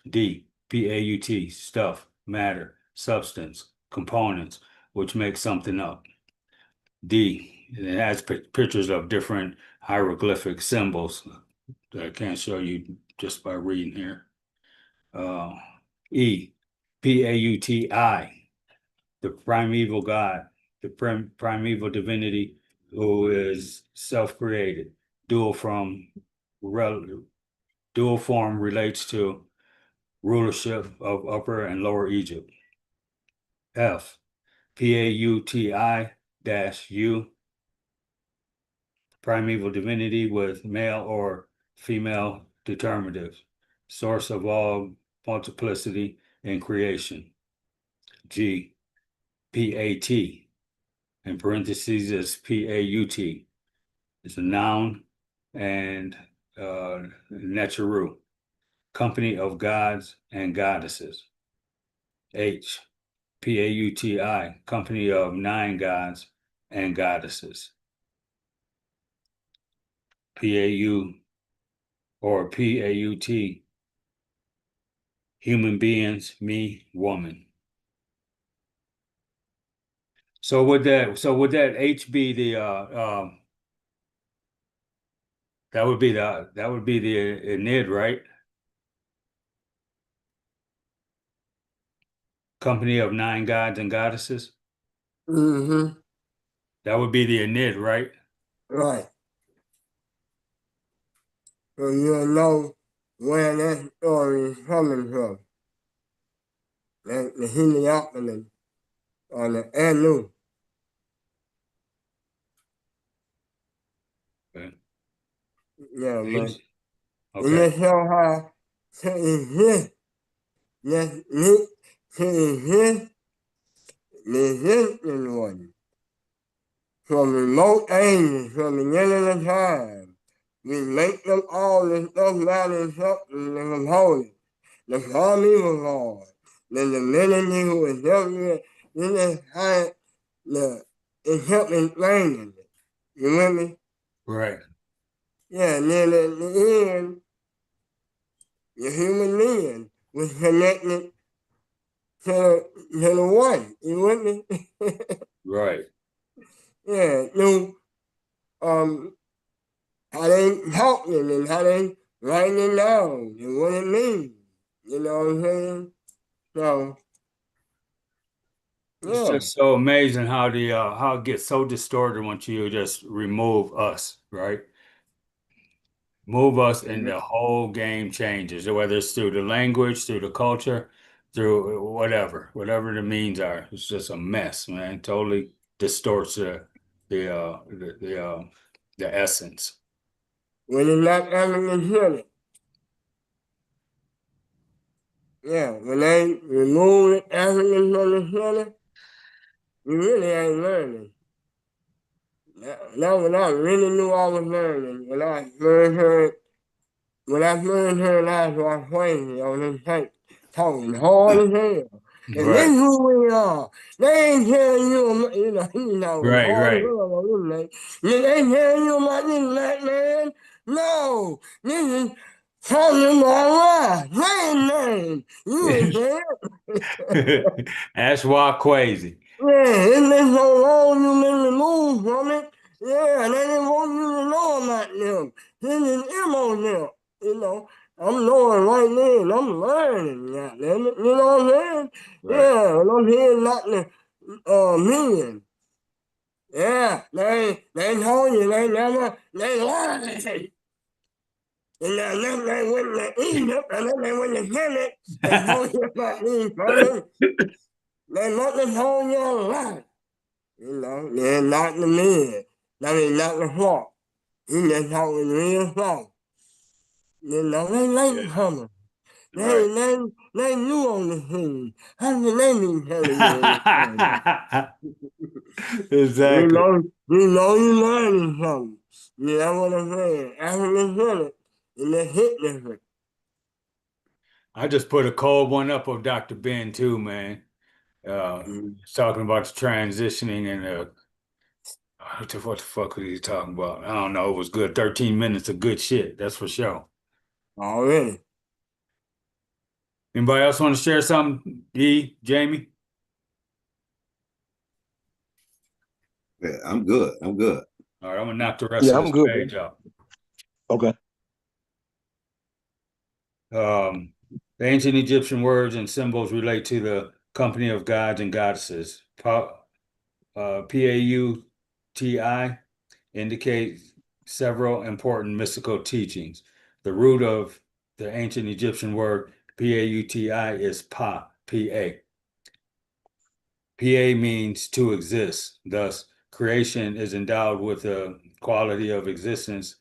D, P-A-U-T, stuff, matter, substance, components, which make something up. D, it has pictures of different hieroglyphic symbols that I can't show you just by reading here. E, P-A-U-T-I, the primeval God, the primeval divinity who is self-created. Dual form relates to rulership of Upper and Lower Egypt. F, P-A-U-T-I-U, primeval divinity with male or female determinative, source of all multiplicity in creation. G, P-A-T, in parentheses is P-A-U-T. It's a noun and Neteru, company of gods and goddesses. H, P-A-U-T-I, company of 9 gods and goddesses. P-A-U or P-A-U-T, human beings, me, woman. So would that H be the that would be the Enid, right? Company of 9 gods and goddesses. Mm-hmm. That would be the Enid, right? Right. So you'll know where that story is coming from. Like the Heliopolis or the Anu. Okay. Yeah, but Okay. and that's how how to exist. That's it to exist, the existing one. From remote ages, from the beginning of time. We make them all the stuff out in something the component. The primeval God. The divinity who is helping in this time, it's helping explaining it. You with me? Right. Yeah, and then at the end, the human being was connected to the one. You with me? Right. Yeah, through how they talking and how they writing it down and what it means. You know what I'm saying? So It's yeah. just so amazing how how it gets so distorted once you just remove us, right? Move us and the whole game changes, whether it's through the language, through the culture, through whatever the means are. It's just a mess, man. Totally distorts the uh the the, uh, the essence. When it's not having a healing. Yeah, when they remove the African from the healing, you really ain't learning. That's what I really knew I was learning when I first heard Oswald crazy on this tape, talking hard as hell. And this Right, is who we are. They ain't telling you, he's talking right, hard as right. hell on this tape. They ain't telling you about this black man. No, this is talking about my same name. You ain't saying That's why crazy. Yeah, it lives so long you been removed from it. Yeah, they didn't want you to know about them. His M on them. You know, I'm knowing right now, I'm learning, goddamn it. You know what I'm saying? Right. Yeah, and I'm hearing nothing million. Yeah, they told you they never, they lied. And then they went to Egypt, and then they went to Kemet, and told you about these brothers. They must have told you a lie. You know, they're not the man. I mean, not the fault. He just talking real slow. You know, they late Yeah. coming. Right. They new on the scene. How can they be telling you anything? Exactly. You know you learning something. You know what I'm saying? After they feel it, and they hit different. I just put a cold one up of Dr. Ben too, man. Mm. He's talking about the transitioning and what the fuck was he talking about? I don't know. It was good. 13 minutes of good shit. That's for sure. Already. Anybody else want to share something? E, Jamie? Yeah, I'm good. I'm good. All right, I'm gonna knock the rest Yeah, of I'm this good, man. page out. Okay. The ancient Egyptian words and symbols relate to the company of gods and goddesses. Pauti indicates several important mystical teachings. The root of the ancient Egyptian word Pauti is pa, pa. Pa means to exist. Thus, creation is endowed with the quality of existence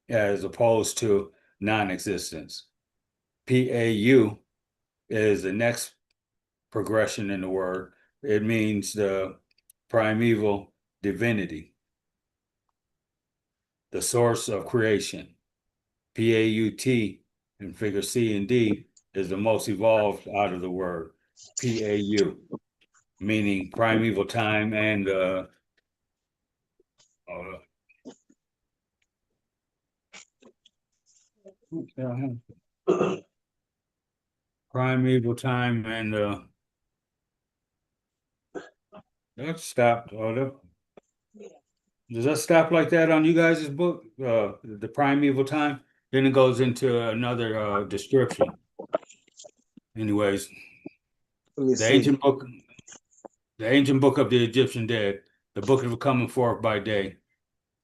as opposed to non-existence. PAU is the next progression in the word. It means the primeval divinity, the source of creation. PAUT in figure C and D is the most evolved out of the word. PAU, meaning primeval time and uh, primeval time and that stopped. Does that stop like that on you guys' book? The primeval time? Then it goes into another description. Anyways, Let me the see. ancient book, the ancient book of the Egyptian dead, the book of the coming forth by day.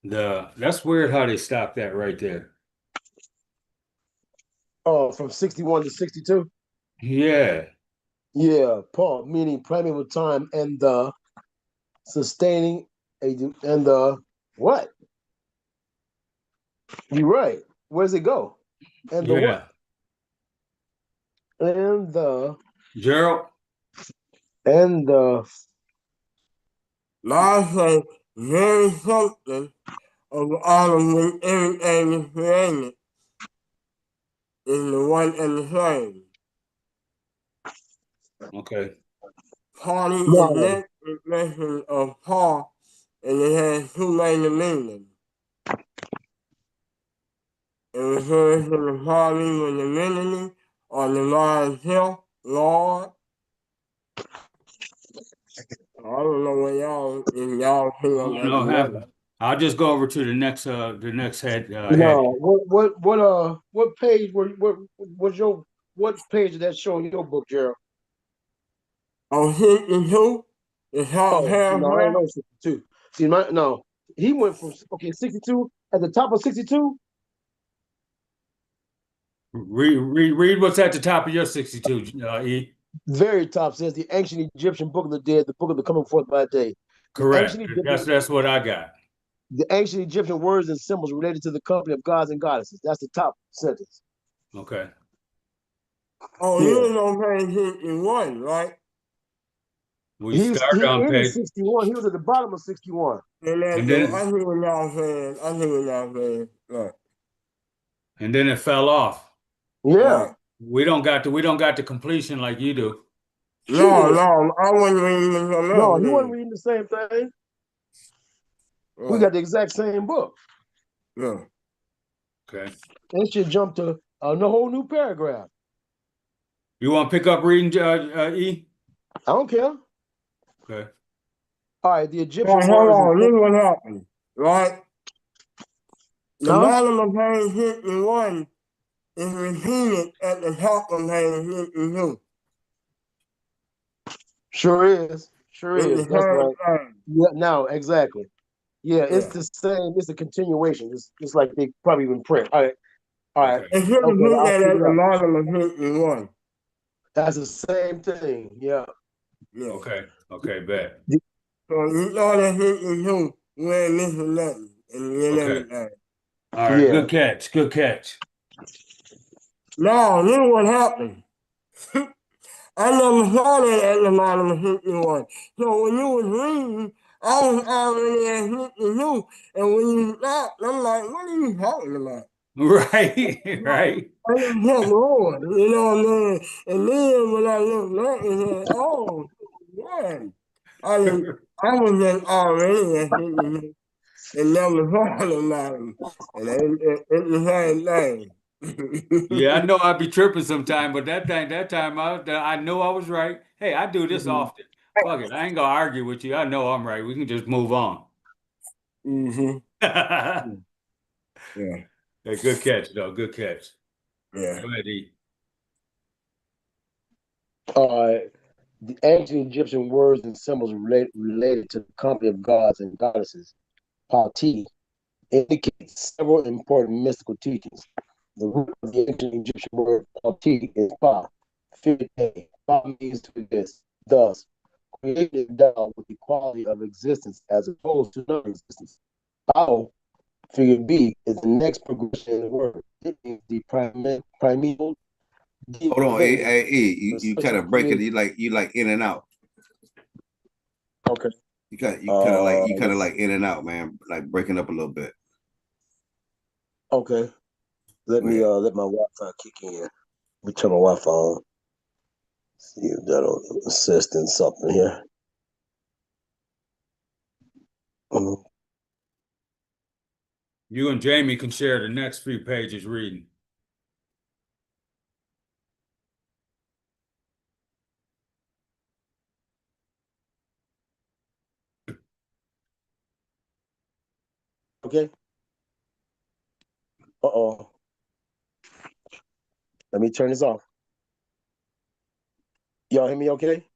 That's weird how they stopped that right there. Oh, from 61 to 62? Yeah, Yeah, Paul, meaning primeval time and the sustaining agent and the what? You're right. Where's it go? And the yeah. what? And the Gerald, and the Now I say very something of all of when everything is created is the one and the same. okay. Party is no, next expression of Paul, and it has two major meanings. It refers to the party with divinity or divine self, Lord. I don't know what y'all, if y'all I feel don't that know how. together. I'll just go over to the next head. no. What page what was your what page did that show in your book, Gerald? On 62, the top Oh, no, I ain't paragraph, on 62. See, no, he went from okay, 62 at the top of 62. Read what's at the top of your 62, E. Very top says the ancient Egyptian book of the dead, the book of the coming forth by day. The ancient Correct. Egyptian, That's what I got. the ancient Egyptian words and symbols related to the company of gods and goddesses. That's the top sentence. Okay. oh, you Yeah, was on page 61, right? We start he on ended page, 61. He was at the bottom of 61. And and that's, then I see what y'all saying. I see what y'all saying. Right. and then it fell off. Yeah, Right. We don't got the completion like you do. No, shit. no, I wasn't reading this No, another he wasn't thing. reading the same thing. We Right. got the exact same book. Yeah. Okay. It should jump to a whole new paragraph. You want to pick up reading, E? I don't care. Okay. All right, the Now, Egyptian hold words. on, this is what happened, right? The Huh? bottom of page 51 is repeated at the top of page 52. Sure is. Sure It's is. the That's same right. thing. Yeah, no, exactly. Yeah, it's Yeah. the same. It's a continuation. It's like they probably been print. All right. All right. Okay. It should have Okay, put I'll that pick at it the up. bottom of 51. That's the same thing. Yeah. Yeah. Okay. Okay. Bet. So you thought at 52, you ain't missing nothing. And you ain't Okay. everything. All right. Yeah. Good catch. Good catch. Now, this is what happened. I never saw that at the bottom of 51. So when you was reading, I was already at 52. And when you stopped, I'm like, what are you talking about? Right. Right. I didn't get Lord, you know what I mean? And then when I looked back and said, oh, yeah. I was just already at 52 and never thought about him. And it's the same thing. Yeah, I know I'd be tripping sometime, but that time I know I was right. Hey, I do this Mm-hmm. often. Fuck it. I ain't gonna argue with you. I know I'm right. We can just move on. Mm-hmm. Hey, Yeah. good catch, though. Good catch. Yeah. Go ahead, E. All right. The ancient Egyptian words and symbols related to the company of gods and goddesses, Pati, indicate several important mystical teachings. The root of the ancient Egyptian word Pati is Pa, figure A. Pa means to exist. Thus, created endowed with the quality of existence as opposed to non-existence. How, figure B, is the next progression in the word. It means the primeval Hold on, divinity, you kind of break it. creation. You like in and out. Okay. You kind of like in and out, man. Like breaking up a little bit. Okay. Let Go me ahead. let my Wi-Fi kick in. Let me turn my Wi-Fi on. See if that'll assist in something here. Mhm. You and Jamie can share the next few pages reading. Okay. Uh-oh. Let me turn this off. Y'all hear me okay?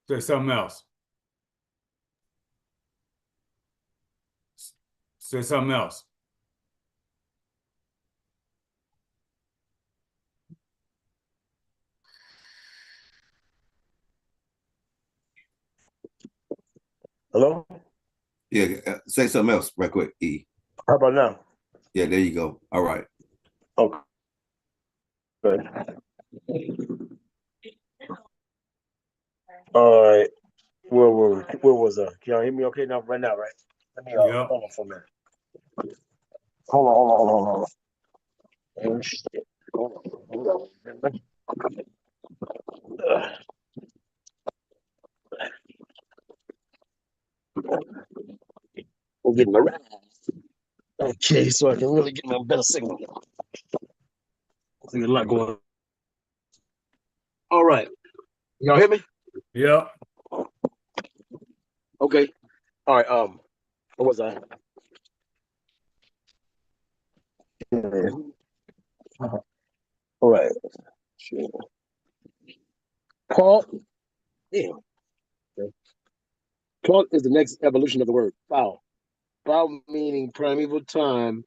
Say something else. Say something else. Hello? Yeah, say something else right quick. E. How about now? Yeah, there you go. All right. Okay. All right. Where was I? Can y'all hear me okay now? Right now, right? Let me Yep. hold on for a minute. Hold on. Oh, shit. Hold on. We'll get my ride. Okay, so I can really get my better signal. There's a lot going on. All right. Y'all hear me? Yep. Okay. All right. What was I? Yeah. All right. Sure. Paul. Damn. Okay. Paul is the next evolution of the word foul. Foul meaning primeval time,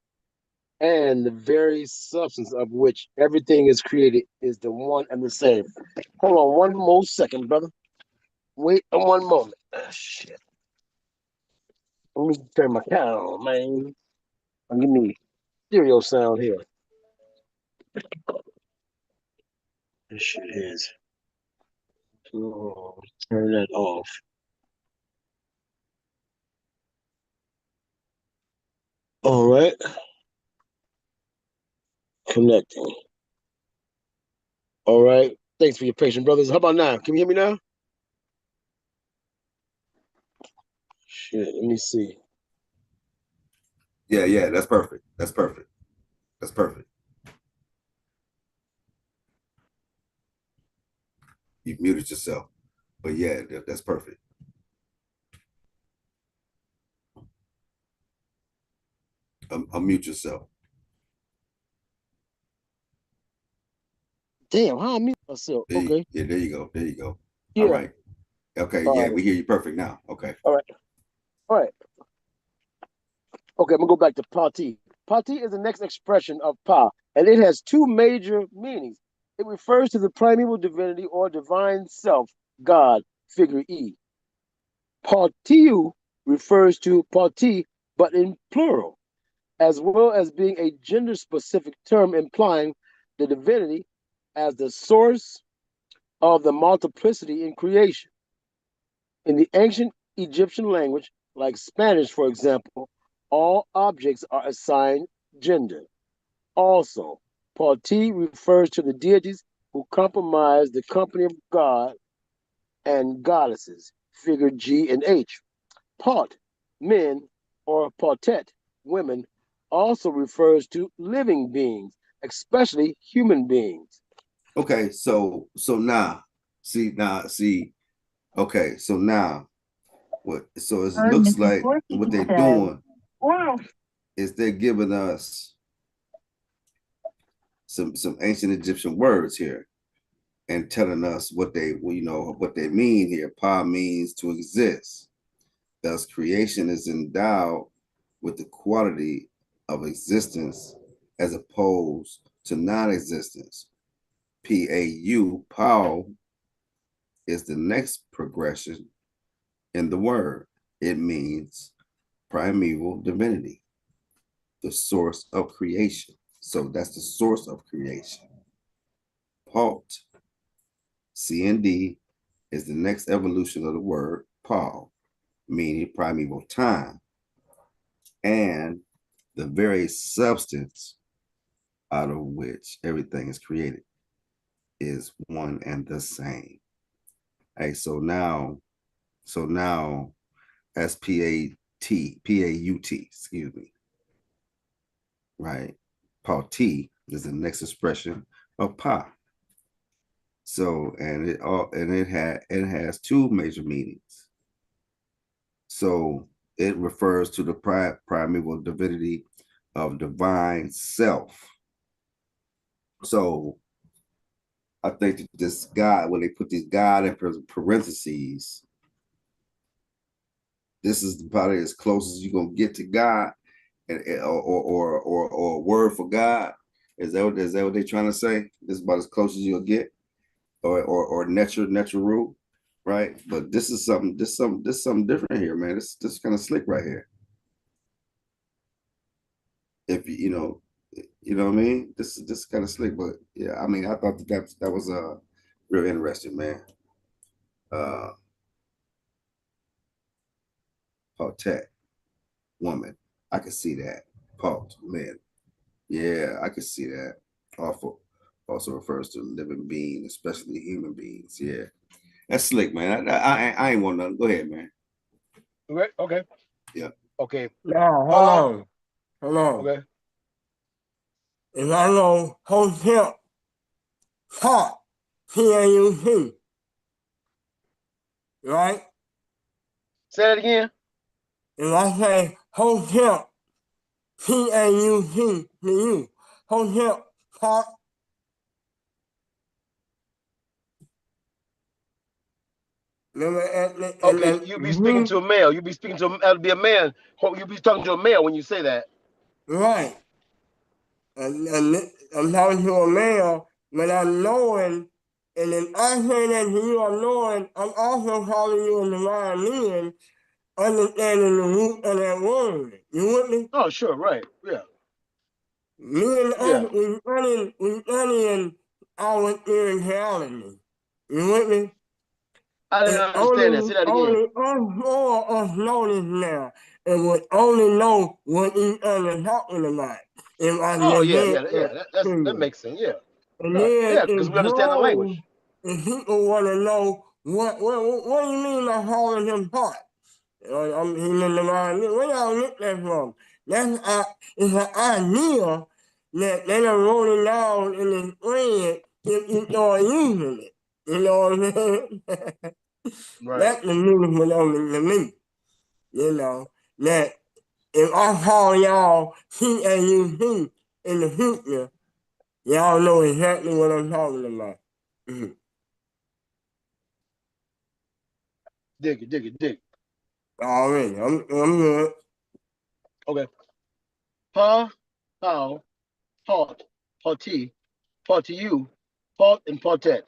and the very substance of which everything is created is the one and the same. Hold on one more second, brother. Wait one moment. Shit. Let me turn my car on, man. Give me stereo sound here. This shit is. Oh, turn that off. All right. Connecting. All right. Thanks for your patience, brothers. How about now? Can you hear me now? Shit. Let me see. Yeah, that's perfect. That's perfect. That's perfect. You muted yourself. But yeah, that's perfect. Unmute yourself. Damn, how I mute myself? Okay. Yeah, there you go. There you go. Yeah. All right. Okay, All yeah, right. we hear you perfect now. Okay. All right. All right. Okay, I'm gonna go back to Pati. Pati is the next expression of Pa, and it has two major meanings. It refers to the primeval divinity or divine self, God, figure E. Partiu refers to Pati, but in plural, as well as being a gender-specific term implying the divinity as the source of the multiplicity in creation. In the ancient Egyptian language, like Spanish, for example, all objects are assigned gender. Also, Parti refers to the deities who comprise the company of God and goddesses, figure G and H. Part, men, or partet, women, also refers to living beings, especially human beings. Okay, so now, see. Okay, so now, so it looks like what they're doing is they're giving us some ancient Egyptian words here and telling us what they what they mean here. Pa means to exist. Thus, creation is endowed with the quality of existence as opposed to non-existence. P-A-U, Pau, is the next progression in the word. It means primeval divinity, the source of creation. So that's the source of creation. Paut, C-N-D, is the next evolution of the word Paul, meaning primeval time, and the very substance out of which everything is created is one and the same. Hey, so now S-P-A-T, excuse me, right? Pauti is the next expression of Pa. So, and it has two major meanings. So it refers to the primeval divinity of divine self. So I think that this God, when they put this God in parentheses, this is probably as close as you're gonna get to God, or a word for God. Is that what they're trying to say? This is about as close as you'll get, or natural, right? But this is something different here, man. This kind of slick right here. If you know what I mean. This kind of slick, but yeah, I mean, I thought that was real interesting, man. Pautet, woman, I can see that. Paut, man, yeah, I can see that. Awful. Also refers to living being, especially human beings. Yeah, that's slick, man. I ain't want nothing. Go ahead, man. Okay. Okay. Yeah. Okay. Now, hold on. Okay. If I know hotel, pot, P-A-U-T, right? Say that again. If I say hotel, P-A-U-T to you, hotel, pot. Okay, you be speaking to a male. You be speaking to that'll be a man. You be talking to a male when you say that. Right. And I'm talking to a male, but I'm knowing, and if I say that you are knowing, I'm also calling you a divine being, understanding the root of that word. You with me? Oh, sure, right, yeah. Me and us, we studying our spirituality. You with me? I didn't And understand that. Say that again. only us more of us know this now, and we only know what each other talking about. If I Oh just yeah, did yeah, yeah. to That you. makes sense. Yeah, And right. then Yeah, because it we understand the grows, language. and people want to know what do you mean by hauling him apart? I'm in the mind. Where y'all get that from? It's an idea that they are rolling down in the thread if you start using it. You know what I'm saying? Right. That's the meaningful only to me. You know, that if I call y'all CAUC in the future, y'all know exactly what I'm talking about. Dig it. Already, I'm good. Okay. Pa, how, part, party, partiyu, part, and partet.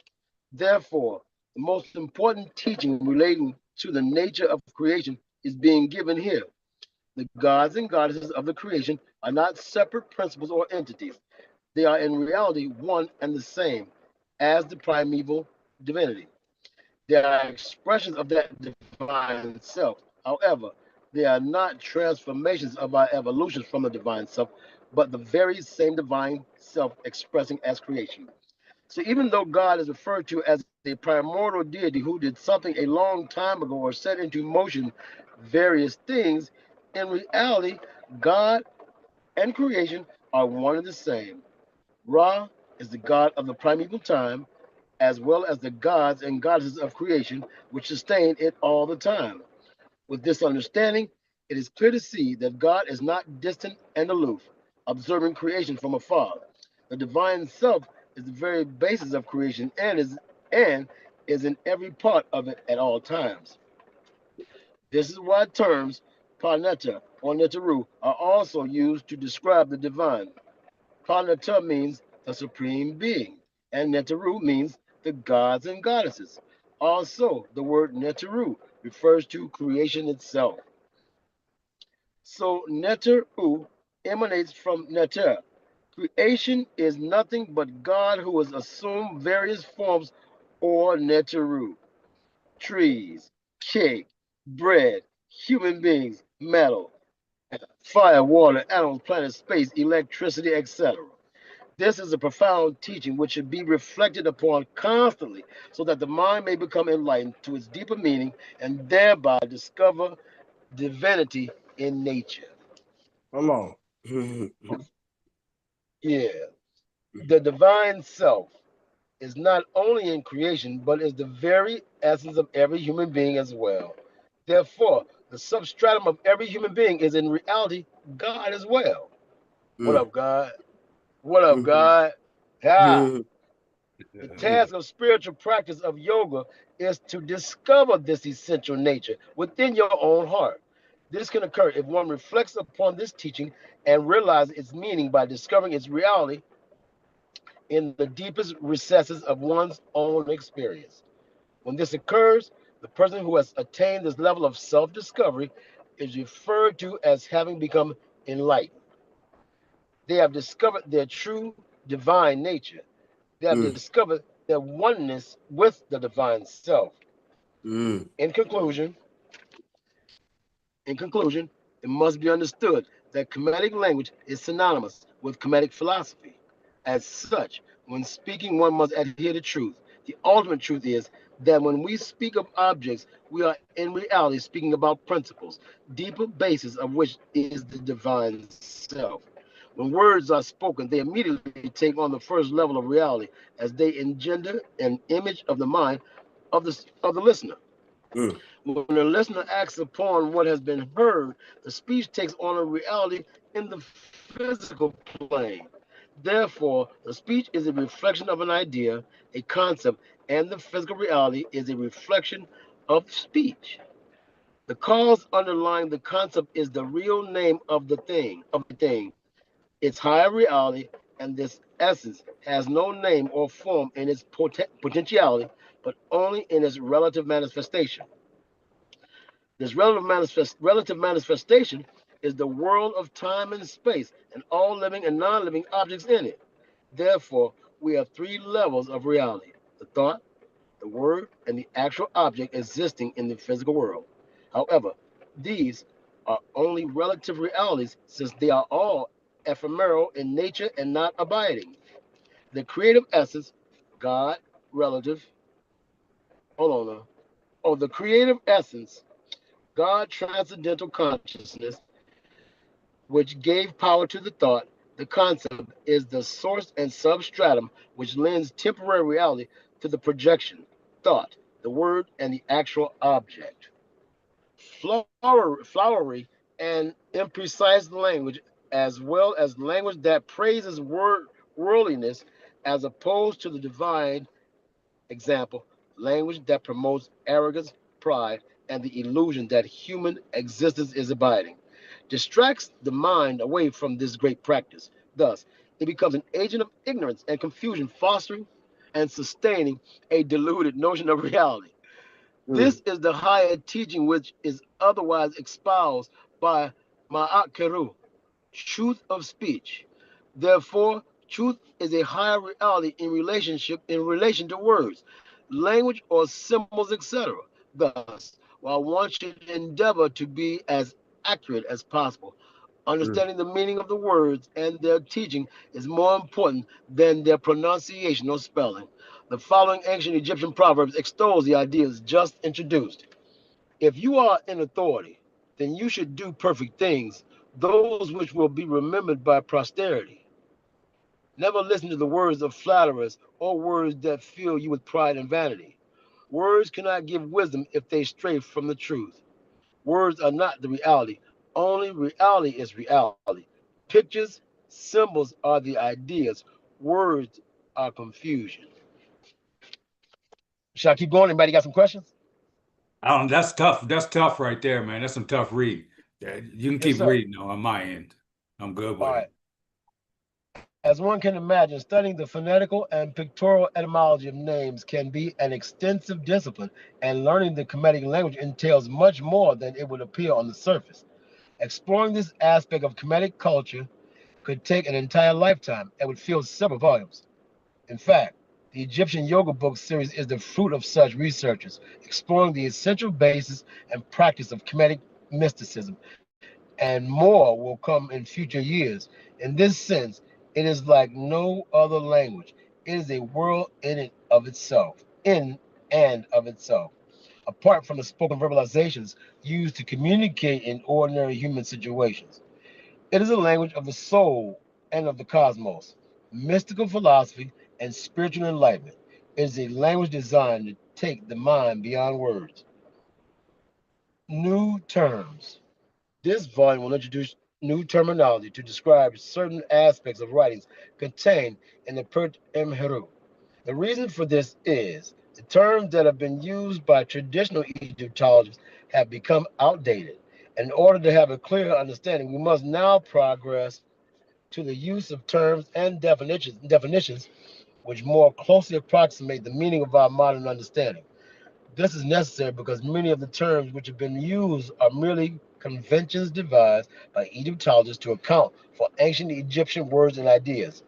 Therefore, the most important teaching relating to the nature of creation is being given here. The gods and goddesses of the creation are not separate principles or entities. They are in reality one and the same as the primeval divinity. They are expressions of that divine self. However, they are not transformations of our evolutions from the divine self, but the very same divine self expressing as creation. So even though God is referred to as a primordial deity who did something a long time ago or set into motion various things, in reality, God and creation are one and the same. Ra is the god of the primeval time, as well as the gods and goddesses of creation, which sustain it all the time. With this understanding, it is clear to see that God is not distant and aloof, observing creation from afar. The divine self is the very basis of creation and is in every part of it at all times. This is why terms planeta or netaru are also used to describe the divine. Planeta means the supreme being, and netaru means the gods and goddesses. Also, the word netaru refers to creation itself. So neteru emanates from neter. Creation is nothing but God who has assumed various forms or neteru. Trees, cake, bread, human beings, metal, fire, water, animals, planets, space, electricity, etc. This is a profound teaching which should be reflected upon constantly so that the mind may become enlightened to its deeper meaning and thereby discover divinity in nature. Come on. Yeah. The divine self is not only in creation, but is the very essence of every human being as well. Therefore, the substratum of every human being is in reality God as well. What up, God? What up, God? Yeah. The task of spiritual practice of yoga is to discover this essential nature within your own heart. This can occur if one reflects upon this teaching and realizes its meaning by discovering its reality in the deepest recesses of one's own experience. When this occurs, the person who has attained this level of self discovery is referred to as having become enlightened. They have discovered their true divine nature. They have discovered their oneness with the divine self. In conclusion, in conclusion, it must be understood that Kemetic language is synonymous with Kemetic philosophy. As such, when speaking, one must adhere to truth. The ultimate truth is that when we speak of objects, we are in reality speaking about principles, deeper basis of which is the divine self. When words are spoken, they immediately take on the first level of reality as they engender an image of the mind of the listener. When the listener acts upon what has been heard, the speech takes on a reality in the physical plane. Therefore, the speech is a reflection of an idea, a concept, and the physical reality is a reflection of speech. The cause underlying the concept is the real name of the thing, its higher reality, and this essence has no name or form in its potentiality, but only in its relative manifestation. This relative manifestation is the world of time and space and all living and non living objects in it. Therefore, we have three levels of reality: the thought, the word, and the actual object existing in the physical world. However, these are only relative realities since they are all ephemeral in nature and not abiding. The creative essence, God, relative, hold on now. Oh, the creative essence, God, transcendental consciousness, which gave power to the thought, the concept, is the source and substratum which lends temporary reality to the projection, thought. the word and the actual object. Flowery and imprecise language, as well as language that praises worldliness as opposed to the divine. Example, language that promotes arrogance, pride, and the illusion that human existence is abiding, distracts the mind away from this great practice. Thus, it becomes an agent of ignorance and confusion, fostering and sustaining a deluded notion of reality. This is the higher teaching which is otherwise espoused by Ma'at truth of speech. Therefore, truth is a higher reality in relation to words, language, or symbols, etc. Thus, while one should endeavor to be as accurate as possible, understanding the meaning of the words and their teaching is more important than their pronunciation or spelling. The following ancient Egyptian proverbs extols the ideas just introduced. If you are in authority, then you should do perfect things, those which will be remembered by posterity. Never listen to the words of flatterers or words that fill you with pride and vanity. Words cannot give wisdom if they stray from the truth. Words are not the reality. Only reality is reality. Pictures, symbols are the ideas. Words are confusion. Shall I keep going? Anybody got some questions? That's tough. That's tough right there, man. That's some tough reading. Yeah, you can Yes, keep sir. reading on my end. I'm good All with right. it. As one can imagine, studying the phonetical and pictorial etymology of names can be an extensive discipline, and learning the Kemetic language entails much more than it would appear on the surface. Exploring this aspect of Kemetic culture could take an entire lifetime and would fill several volumes. In fact, the Egyptian Yoga Book series is the fruit of such researches, exploring the essential basis and practice of Kemetic mysticism, and more will come in future years. In this sense, it is like no other language. It is a world in and of itself, apart from the spoken verbalizations used to communicate in ordinary human situations. It is a language of the soul and of the cosmos, mystical philosophy, and spiritual enlightenment. It is a language designed to take the mind beyond words. New terms. This volume will introduce new terminology to describe certain aspects of writings contained in the Pert Heru. The reason for this is the terms that have been used by traditional Egyptologists have become outdated. In order to have a clear understanding, we must now progress to the use of terms and definitions which more closely approximate the meaning of our modern understanding. This is necessary because many of the terms which have been used are merely conventions devised by Egyptologists to account for ancient Egyptian words and ideas,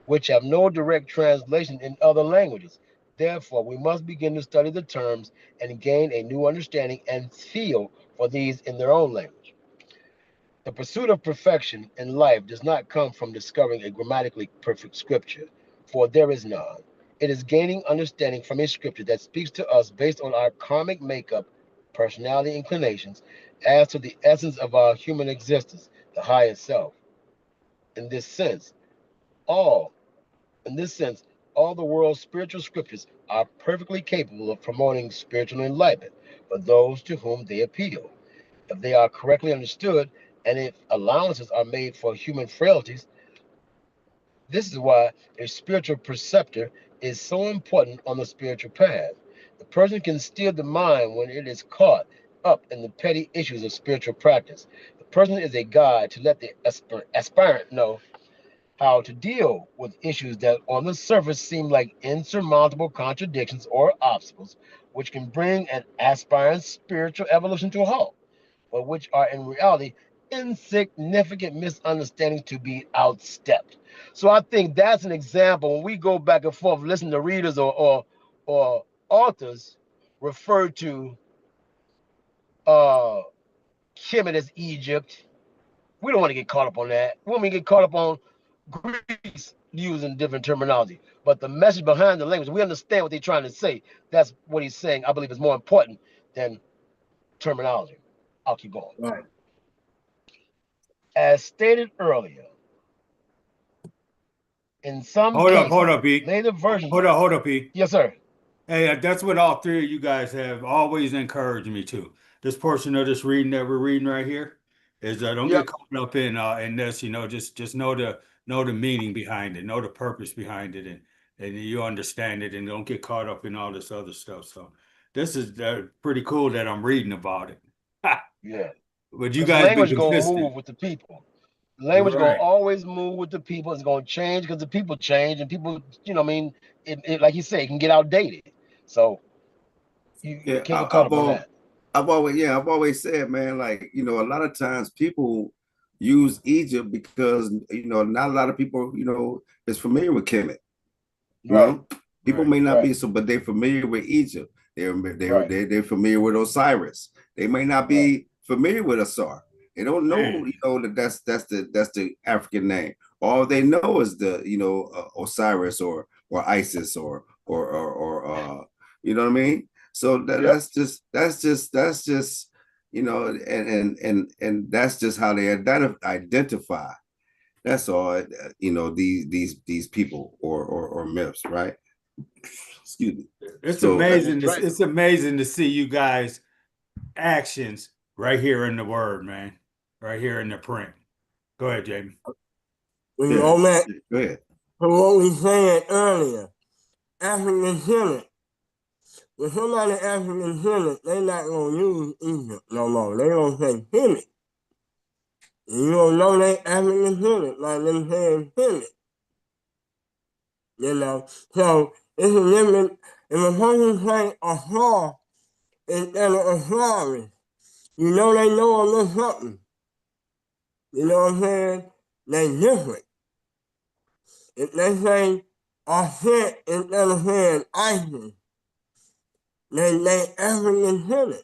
which have no direct translation in other languages. Therefore, we must begin to study the terms and gain a new understanding and feel for these in their own language. The pursuit of perfection in life does not come from discovering a grammatically perfect scripture, for there is none. It is gaining understanding from a scripture that speaks to us based on our karmic makeup, personality inclinations, as to the essence of our human existence, the highest self. In this sense, all in this sense, all the world's spiritual scriptures are perfectly capable of promoting spiritual enlightenment for those to whom they appeal. If they are correctly understood, and if allowances are made for human frailties, this is why a spiritual preceptor is so important on the spiritual path. The person can steer the mind when it is caught up in the petty issues of spiritual practice. The person is a guide to let the aspirant know how to deal with issues that on the surface seem like insurmountable contradictions or obstacles, which can bring an aspirant's spiritual evolution to a halt, but which are in reality insignificant misunderstandings to be outstepped. So I think that's an example when we go back and forth, listen to readers or authors refer to uh Kemet as Egypt. We don't want to get caught up on that. We want to get caught up on Greece using different terminology. But the message behind the language, we understand what they're trying to say. That's what he's saying, I believe, is more important than terminology. I'll keep going. Right. As stated earlier, in some Hold cases, up, E. later versions. Hold up, E. Yes, sir. Hey, that's what all three of you guys have always encouraged me to. This portion of this reading that we're reading right here is don't Yep. get caught up in this, just know the meaning behind it, know the purpose behind it, and you understand it, and don't get caught up in all this other stuff. So this is pretty cool that I'm reading about it. Yeah. But you Because guys been language gonna consistent, move with the people. Language gonna right? always move with the people. It's gonna change because the people change, and people, I mean, it like you say, it can get outdated. So you Yeah, can't get caught up on that. I've always said, man, like, a lot of times people use Egypt because, not a lot of people, is familiar with Kemet. You Right, know, people Right. may not right, be so, but they're familiar with Egypt. right, They're familiar with Osiris. They may not right. be familiar with Asar. They don't know, Man, that that's the African name. All they know is the, Osiris or Isis or you know what I mean. So Yep. that's just and that's just how they identify. That's all. These people or myths, right? Excuse me. it's So amazing. That's right. It's amazing to see you guys actions right here in the word, man. Right here in the print. Go ahead, Jamie. You yeah, know, man, go ahead. from what we said earlier, African descendant. When somebody African descendant, they not gonna use Egypt no more. They gonna say Kemet. You don't know they African descendant, like them saying Kemet. So it's a different. If a person say a saw instead of a sorry, they know a little something. You know what I'm saying? They different. If they say a shit instead of saying ISIS, they African descendant.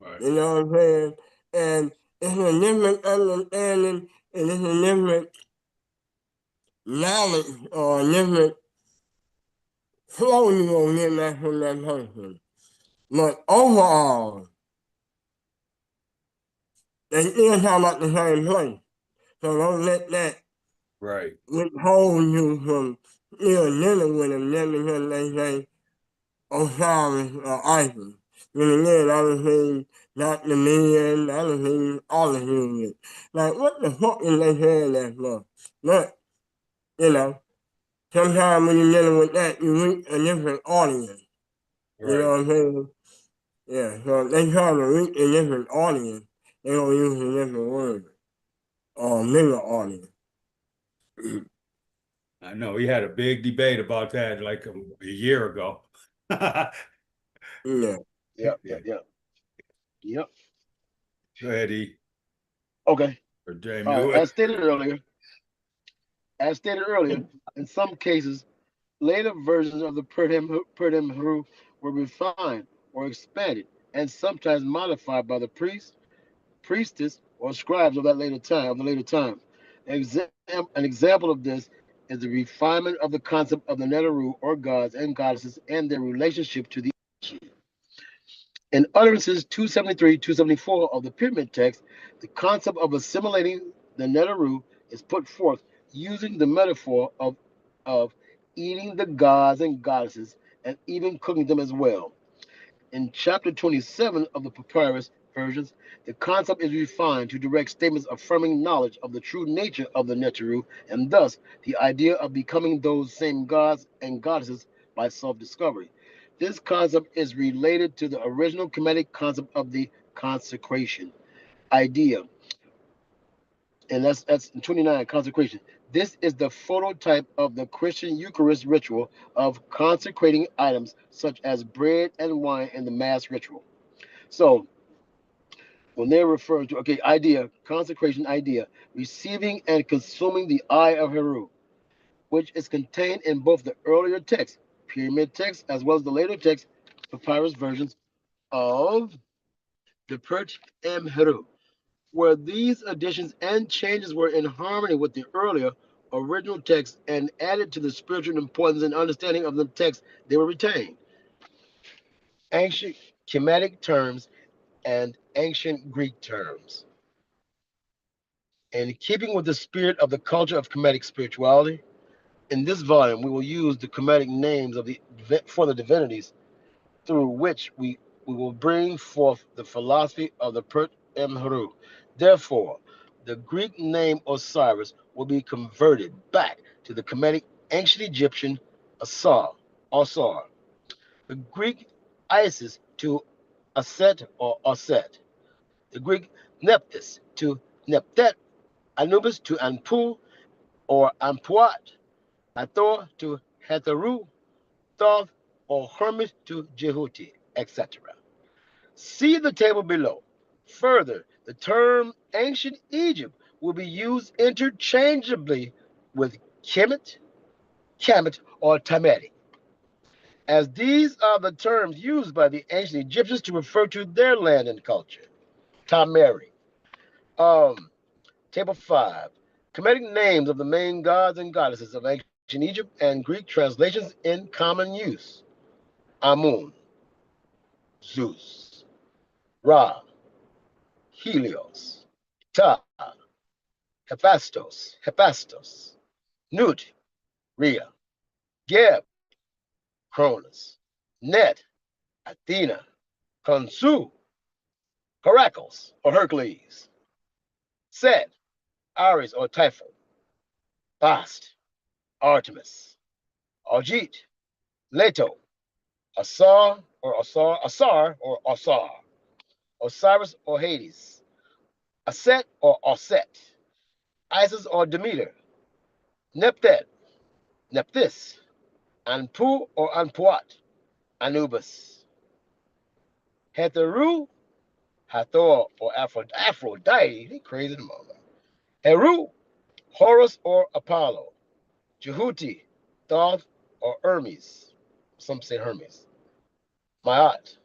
Right. You know what I'm saying? And it's a different understanding and it's a different knowledge or a different flow you gonna get back from that person. But overall, they still talk about the same place. So don't let that Right. withhold you from still dealing with them just because they say Osiris or Isis. Then again, I was saying not the men, I was saying all the humans. Like, what the fuck is they saying that for? But, you know, sometimes when you're dealing with that, you reach a different audience. You know Right. what I'm saying? Yeah, so if they try to reach a different audience, they gonna use a different word or a bigger audience. I know we had a big debate about that like a year ago. Yeah. Yep, yep, yep, yep. Go ahead, E Okay. or Jamie. All right. As stated earlier, in some cases, later versions of the Pert were refined or expanded and sometimes modified by the priest, priestess, or scribes of the later time. An example of this is the refinement of the concept of the Neteru or gods and goddesses and their relationship to the in utterances 273, 274 of the Pyramid text, the concept of assimilating the Neteru is put forth using the metaphor of eating the gods and goddesses and even cooking them as well. In chapter 27 of the papyrus versions, the concept is refined to direct statements affirming knowledge of the true nature of the Neteru and thus the idea of becoming those same gods and goddesses by self discovery. This concept is related to the original Kemetic concept of the consecration idea, and that's in 29 consecration. This is the phototype of the Christian Eucharist ritual of consecrating items such as bread and wine in the Mass ritual. So when they're referring to consecration idea, receiving and consuming the eye of Heru, which is contained in both the earlier text, pyramid text, as well as the later text, papyrus versions of the Pert Heru, where these additions and changes were in harmony with the earlier original text and added to the spiritual importance and understanding of the text, they were retained. Ancient Kemetic terms and ancient Greek terms. In keeping with the spirit of the culture of Kemetic spirituality, In this volume, we will use the Kemetic names of for the divinities through which we will bring forth the philosophy of the Pert Heru. Therefore, the Greek name Osiris will be converted back to the Kemetic ancient Egyptian Asar, the Greek Isis to Aset or Aset, the Greek Nephthys to Neptet, Anubis to Anpu or Anpuat, Hathor to Hetheru, Thoth or Hermes to Jehuti, etc. See the table below. Further, the term ancient Egypt will be used interchangeably with Kemet, Kemet, or Tametic, as these are the terms used by the ancient Egyptians to refer to their land and culture. Tameri. Table 5. Kemetic names of the main gods and goddesses of ancient Egypt and Greek translations in common use. Amun, Zeus. Ra, Helios. Ta, Hephaestus. Nut, Rhea. Geb, Cronus. Net, Athena. Khonsu, Heracles or Hercules. Set, Ares or Typhon. Bast, Artemis. Ajit, Leto. Asar or Osar. Osiris or Hades. Aset or Osset. Isis or Demeter. Neptet, Nephthys. Anpu or Anpuat. Anubis. Hetheru, Hathor or Aphrodite. They crazy the mother. Heru, Horus or Apollo. Jehuti, Thoth or Hermes. Some say Hermes. Maat,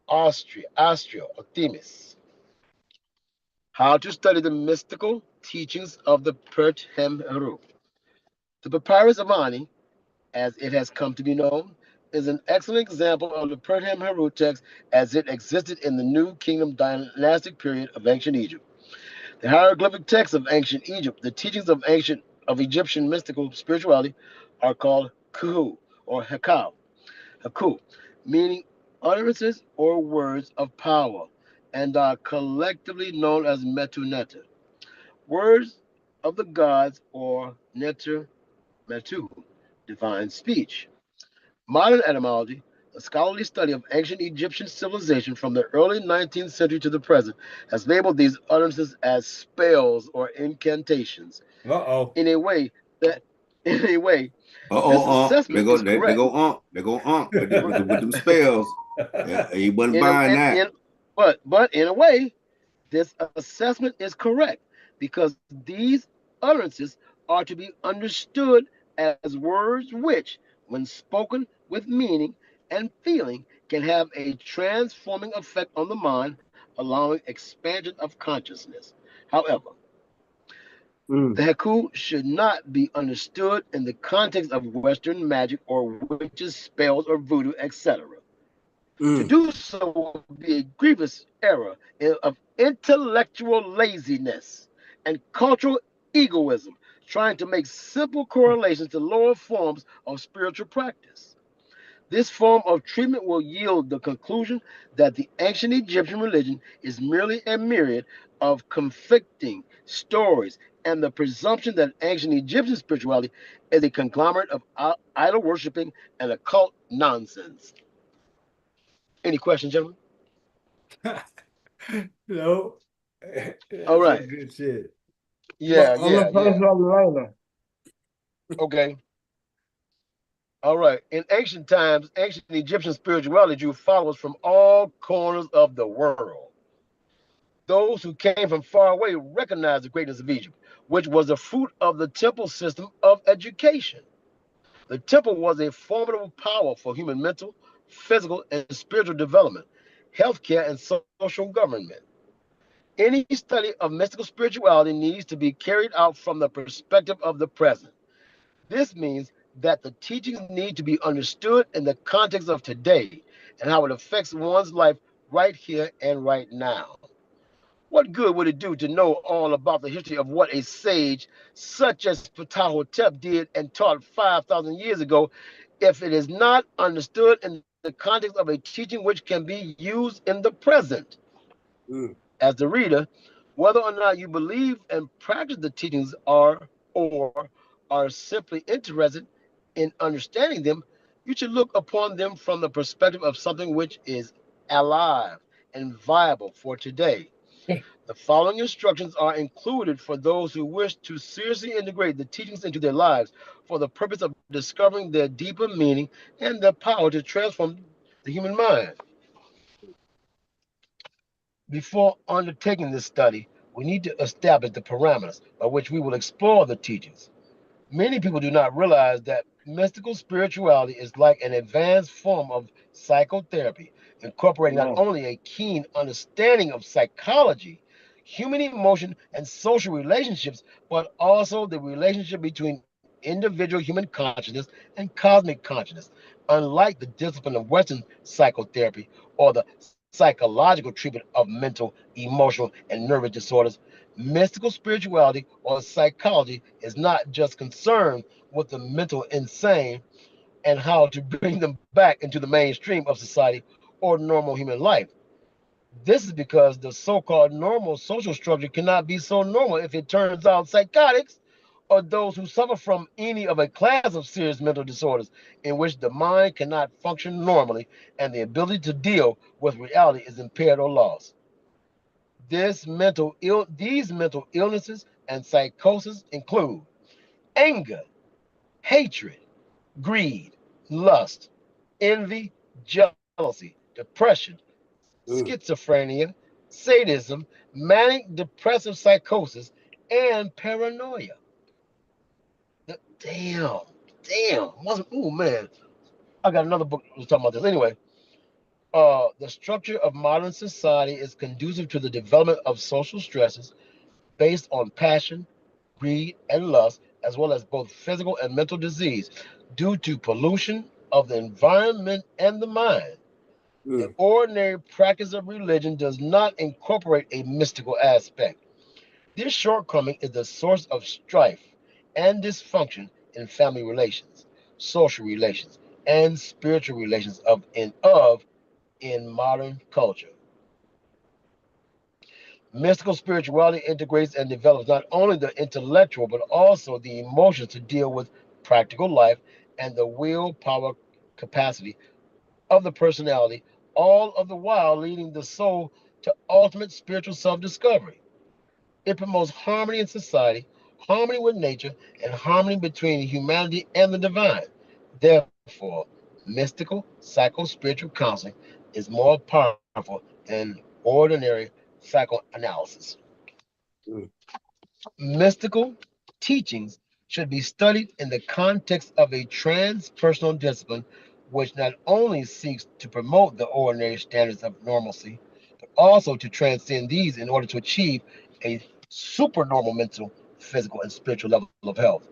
Astro or Themis. How to study the mystical teachings of the Pert Heru. The Papyrus of Ani, as it has come to be known, is an excellent example of the Pert Heru text as it existed in the New Kingdom dynastic period of ancient Egypt. The hieroglyphic texts of ancient Egypt, the teachings of Egyptian mystical spirituality, are called Kuhu or Haku, meaning utterances or words of power, and are collectively known as Metu, words of the gods, or Metu, divine speech. Modern etymology, a scholarly study of ancient Egyptian civilization from the early 19th century to the present, has labeled these utterances as spells or incantations. In a way, this assessment is correct. They go with them spells. Yeah, he wasn't buying that. But in a way, this assessment is correct because these utterances are to be understood as words which, when spoken with meaning and feeling, can have a transforming effect on the mind, allowing expansion of consciousness. However, the Haku should not be understood in the context of Western magic or witches, spells, or voodoo, etc. To do so would be a grievous error of intellectual laziness and cultural egoism, trying to make simple correlations to lower forms of spiritual practice. This form of treatment will yield the conclusion that the ancient Egyptian religion is merely a myriad of conflicting stories and the presumption that ancient Egyptian spirituality is a conglomerate of idol worshiping and occult nonsense. Any questions, gentlemen? No. All right. Good shit. Yeah. Okay. All right. In ancient times, ancient Egyptian spirituality drew followers from all corners of the world. Those who came from far away recognized the greatness of Egypt, which was the fruit of the temple system of education. The temple was a formidable power for human mental, physical, and spiritual development, healthcare, and social government. Any study of mystical spirituality needs to be carried out from the perspective of the present. This means that the teachings need to be understood in the context of today and how it affects one's life right here and right now. What good would it do to know all about the history of what a sage such as Ptahhotep did and taught 5,000 years ago if it is not understood in the context of a teaching which can be used in the present? As the reader, whether or not you believe and practice the teachings or are simply interested in understanding them, you should look upon them from the perspective of something which is alive and viable for today. The following instructions are included for those who wish to seriously integrate the teachings into their lives for the purpose of discovering their deeper meaning and the power to transform the human mind. Before undertaking this study, we need to establish the parameters by which we will explore the teachings. Many people do not realize that mystical spirituality is like an advanced form of psychotherapy, incorporating not only a keen understanding of psychology, human emotion, and social relationships, but also the relationship between individual human consciousness and cosmic consciousness. Unlike the discipline of Western psychotherapy or the psychological treatment of mental, emotional, and nervous disorders, mystical spirituality or psychology is not just concerned with the mental insane and how to bring them back into the mainstream of society or normal human life. This is because the so-called normal social structure cannot be so normal if it turns out psychotics or those who suffer from any of a class of serious mental disorders in which the mind cannot function normally and the ability to deal with reality is impaired or lost. These mental illnesses and psychosis include anger, hatred, greed, lust, envy, jealousy, depression, schizophrenia, sadism, manic depressive psychosis, and paranoia. Damn, damn. Oh man, I got another book that was talking about this. Anyway, the structure of modern society is conducive to the development of social stresses based on passion, greed, and lust, as well as both physical and mental disease, due to pollution of the environment and the mind. The ordinary practice of religion does not incorporate a mystical aspect. This shortcoming is the source of strife and dysfunction in family relations, social relations, and spiritual relations in modern culture. Mystical spirituality integrates and develops not only the intellectual but also the emotions to deal with practical life and the willpower capacity of the personality, all of the while leading the soul to ultimate spiritual self discovery. It promotes harmony in society, harmony with nature, and harmony between humanity and the divine. Therefore, mystical, psycho spiritual counseling is more powerful than ordinary psychoanalysis. Mystical teachings should be studied in the context of a transpersonal discipline which not only seeks to promote the ordinary standards of normalcy, but also to transcend these in order to achieve a supernormal mental, physical, and spiritual level of health.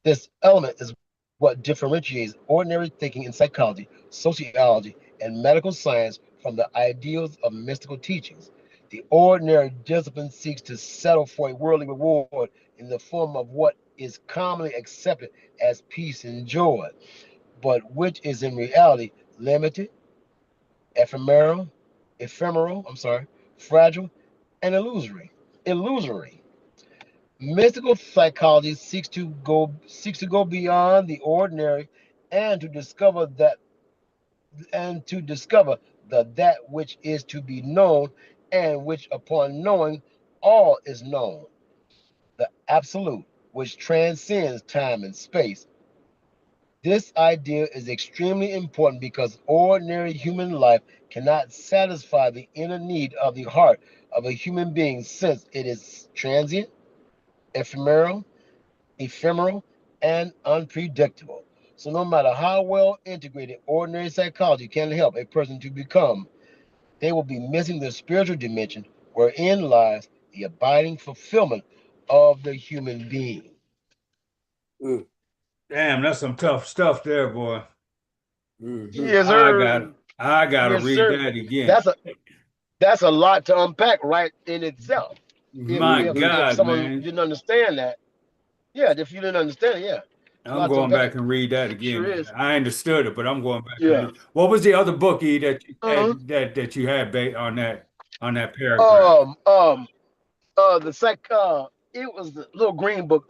This element is what differentiates ordinary thinking in psychology, sociology, and medical science from the ideals of mystical teachings. The ordinary discipline seeks to settle for a worldly reward in the form of what is commonly accepted as peace and joy, but which is in reality limited, ephemeral, fragile, and illusory. Mystical psychology seeks to go beyond the ordinary and to discover that which is to be known and which upon knowing all is known, the absolute which transcends time and space. This idea is extremely important because ordinary human life cannot satisfy the inner need of the heart of a human being since it is transient, ephemeral, ephemeral, and unpredictable. So, no matter how well integrated ordinary psychology can help a person to become, they will be missing the spiritual dimension wherein lies the abiding fulfillment of the human being. Damn, that's some tough stuff there, boy. Yes, sir. I gotta Yes, read sir. that again. That's a that's a lot to unpack right in itself. My If God, someone man. didn't understand that, yeah, if you didn't understand it, yeah, it's a I'm lot to going back unpack. and read that Sure again. is. I understood it, but I'm going back and Yeah. read. What was the other bookie that you Uh-huh. had that you had on that paragraph? Um, the it was the little green book.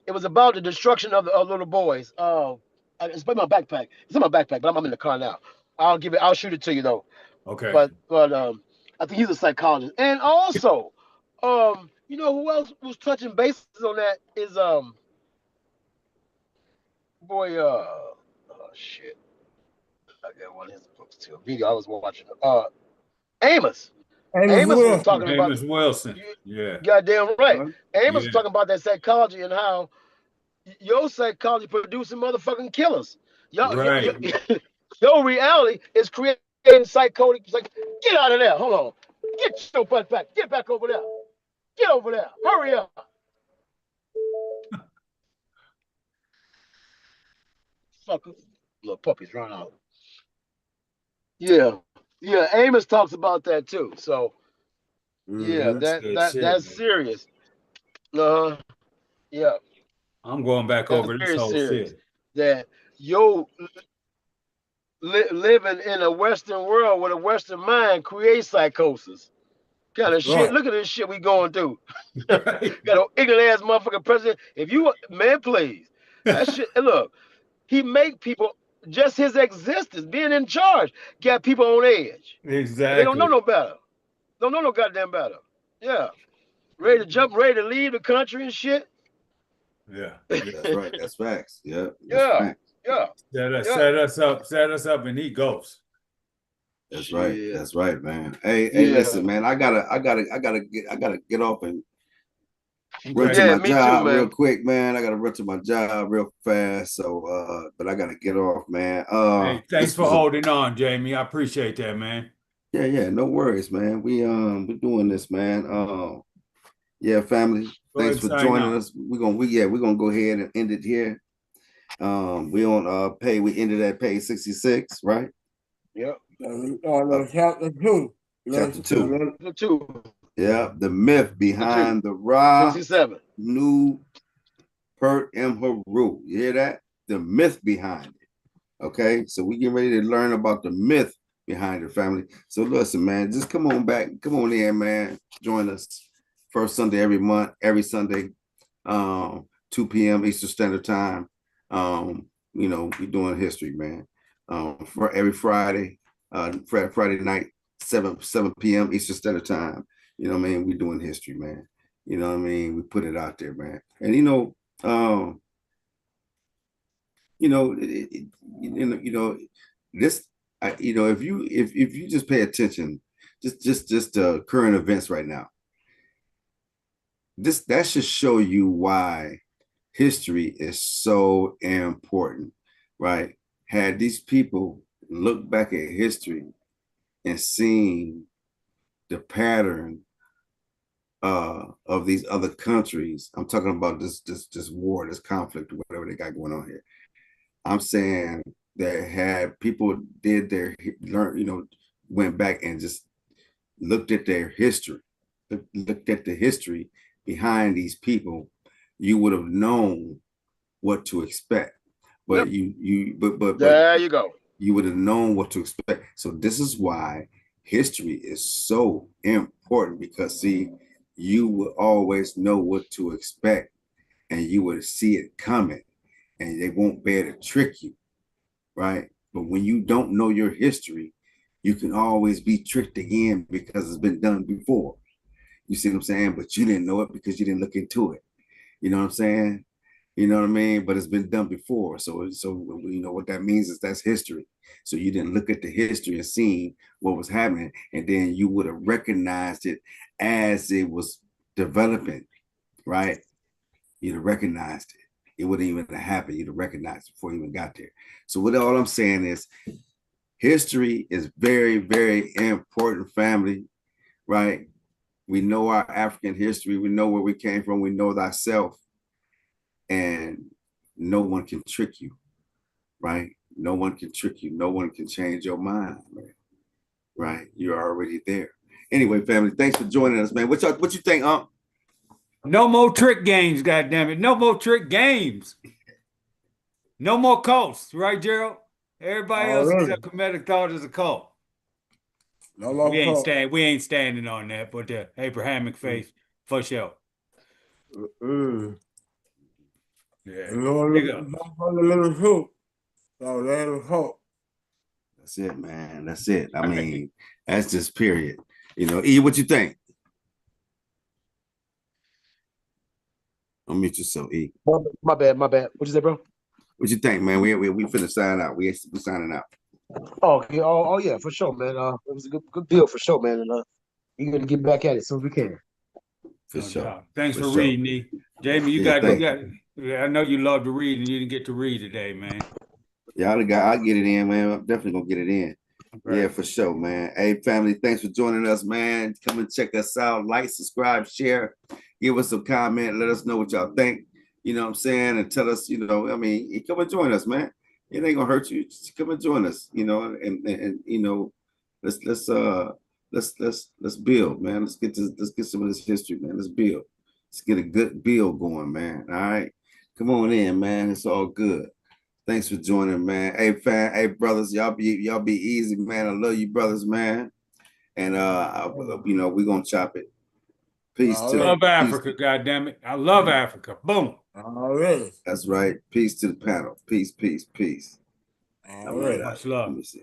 It was about the destruction of the little boys. It's in my backpack. It's in my backpack, but I'm in the car now. I'll shoot it to you though. Okay. But I think he's a psychologist. And also, you know who else was touching bases on that is boy oh shit. I got one of his books too. A video I was watching. Amos. Amos Amos was Wilson. talking about Amos Wilson. you Yeah. goddamn right. Amos was Yeah. talking about that psychology and how your psychology producing motherfucking killers. Right. Your reality is creating psychotic. Like, get out of there. Hold on. Get your butt back. Get back over there. Get over there. Hurry up. Suckers. Little puppies run out. Yeah. Yeah. Amos talks about that too. So yeah, That's good shit, that's man. serious. Uh-huh. Yeah. I'm going back That's over this very whole serious. shit. That yo living in a Western world with a Western mind creates psychosis. Kind of shit. Right. Look at this shit we going through. Right. Got an ignorant ass motherfucking president. If you man, please. That shit. And look, he make people just his existence, being in charge, got people on edge. And they don't know Exactly. no better. Don't know no goddamn better. Yeah. Ready to jump, ready to leave the country and shit. Yeah. That's right. That's facts. Yeah, that's Yeah. facts. Yeah. Yeah. Set us up, and he goes. That's right. Shit. That's right, man. Hey, Yeah. listen, man. I gotta get off and run Okay. to Yeah, my me too, job real man. quick, man. I gotta run to my job real fast. So, but I gotta get off, man. Hey, thanks This for was a holding on, Jamie. I appreciate that, man. yeah, no worries, man. We're doing this, man. Yeah, family. Go ahead Thanks and for sign joining out. us. We're gonna go ahead and end it here. We on we ended at page 66, right? Yep. Chapter 2. Chapter 2. The two. Yeah, the myth The two. behind the Ra 67. Nu Pert Haru. You hear that? The myth behind it. Okay, so we get ready to learn about the myth behind it, family. So listen, man, just come on back, come on in, man. Join us first Sunday every month, every Sunday, 2 p.m. Eastern Standard Time. We're doing history, man. For every Friday, Friday night, 7 p.m. Eastern Standard Time. You know what I mean? We're doing history, man. You know what I mean? We put it out there, man. And um, you know, this, if you just pay attention, just current events right now, that should show you why history is so important, right? Had these people looked back at history and seen the pattern of these other countries, I'm talking about this war, this conflict, or whatever they got going on here. I'm saying that had people went back and just looked at their history, looked at the history behind these people, you would have known what to expect. But Yep. but There you go. you would have known what to expect. So this is why history is so important, because see, you will always know what to expect and you will see it coming, and they won't be able to trick you, right? But when you don't know your history, you can always be tricked again because it's been done before. You see what I'm saying? But you didn't know it because you didn't look into it. You know what I'm saying? You know what I mean? But it's been done before. So you know what that means is that's history. So you didn't look at the history and seen what was happening, and then you would have recognized it as it was developing, right? You'd have recognized it. It wouldn't even have happened. You'd have recognized it before you even got there. So what all I'm saying is history is very, very important, family, right? We know our African history. We know where we came from. We know thyself. And no one can trick you, right? No one can trick you. No one can change your mind, right? You're already there. Anyway, family, thanks for joining us, man. What you think, No more trick games, goddammit. No more trick games. No more cults, right, Gerald? Everybody else Already. except Comedic thought is a cult. No more cult. We ain't standing on that, but the Abrahamic faith for sure. Yeah. You know, Big up. fundamental truth. So there's a hope. That's it, man. That's it. I mean, that's just period. You know, E, what you think? I'll meet yourself, E. My bad. What you say, bro? What you think, man? We finna sign out. We signing out. Oh, okay. Oh, yeah, for sure, man. It was a good deal for sure, man. And we're gonna get back at it as soon as we can. For No sure. doubt. Thanks for sure. reading, E. Jamie, you Yeah, got. I know you love to read, and you didn't get to read today, man. Yeah, I'll get it in, man. I'm definitely gonna get it in. Right. Yeah, for sure, man. Hey, family, thanks for joining us, man. Come and check us out. Like, subscribe, share, give us a comment, let us know what y'all think. You know what I'm saying? And tell us, you know, I mean, come and join us, man. It ain't gonna hurt you. Just come and join us, you know, and you know, let's build, man. Let's get some of this history, man. Let's build. Let's get a good build going, man. All right. Come on in, man. It's all good. Thanks for joining, man. Hey, brothers, y'all be easy, man. I love you, brothers, man. And you know, we're gonna chop it. Peace to love Africa, goddammit. I love Africa. Boom. Already. That's right. Peace to the panel. Peace. Already. Much love. Let me see.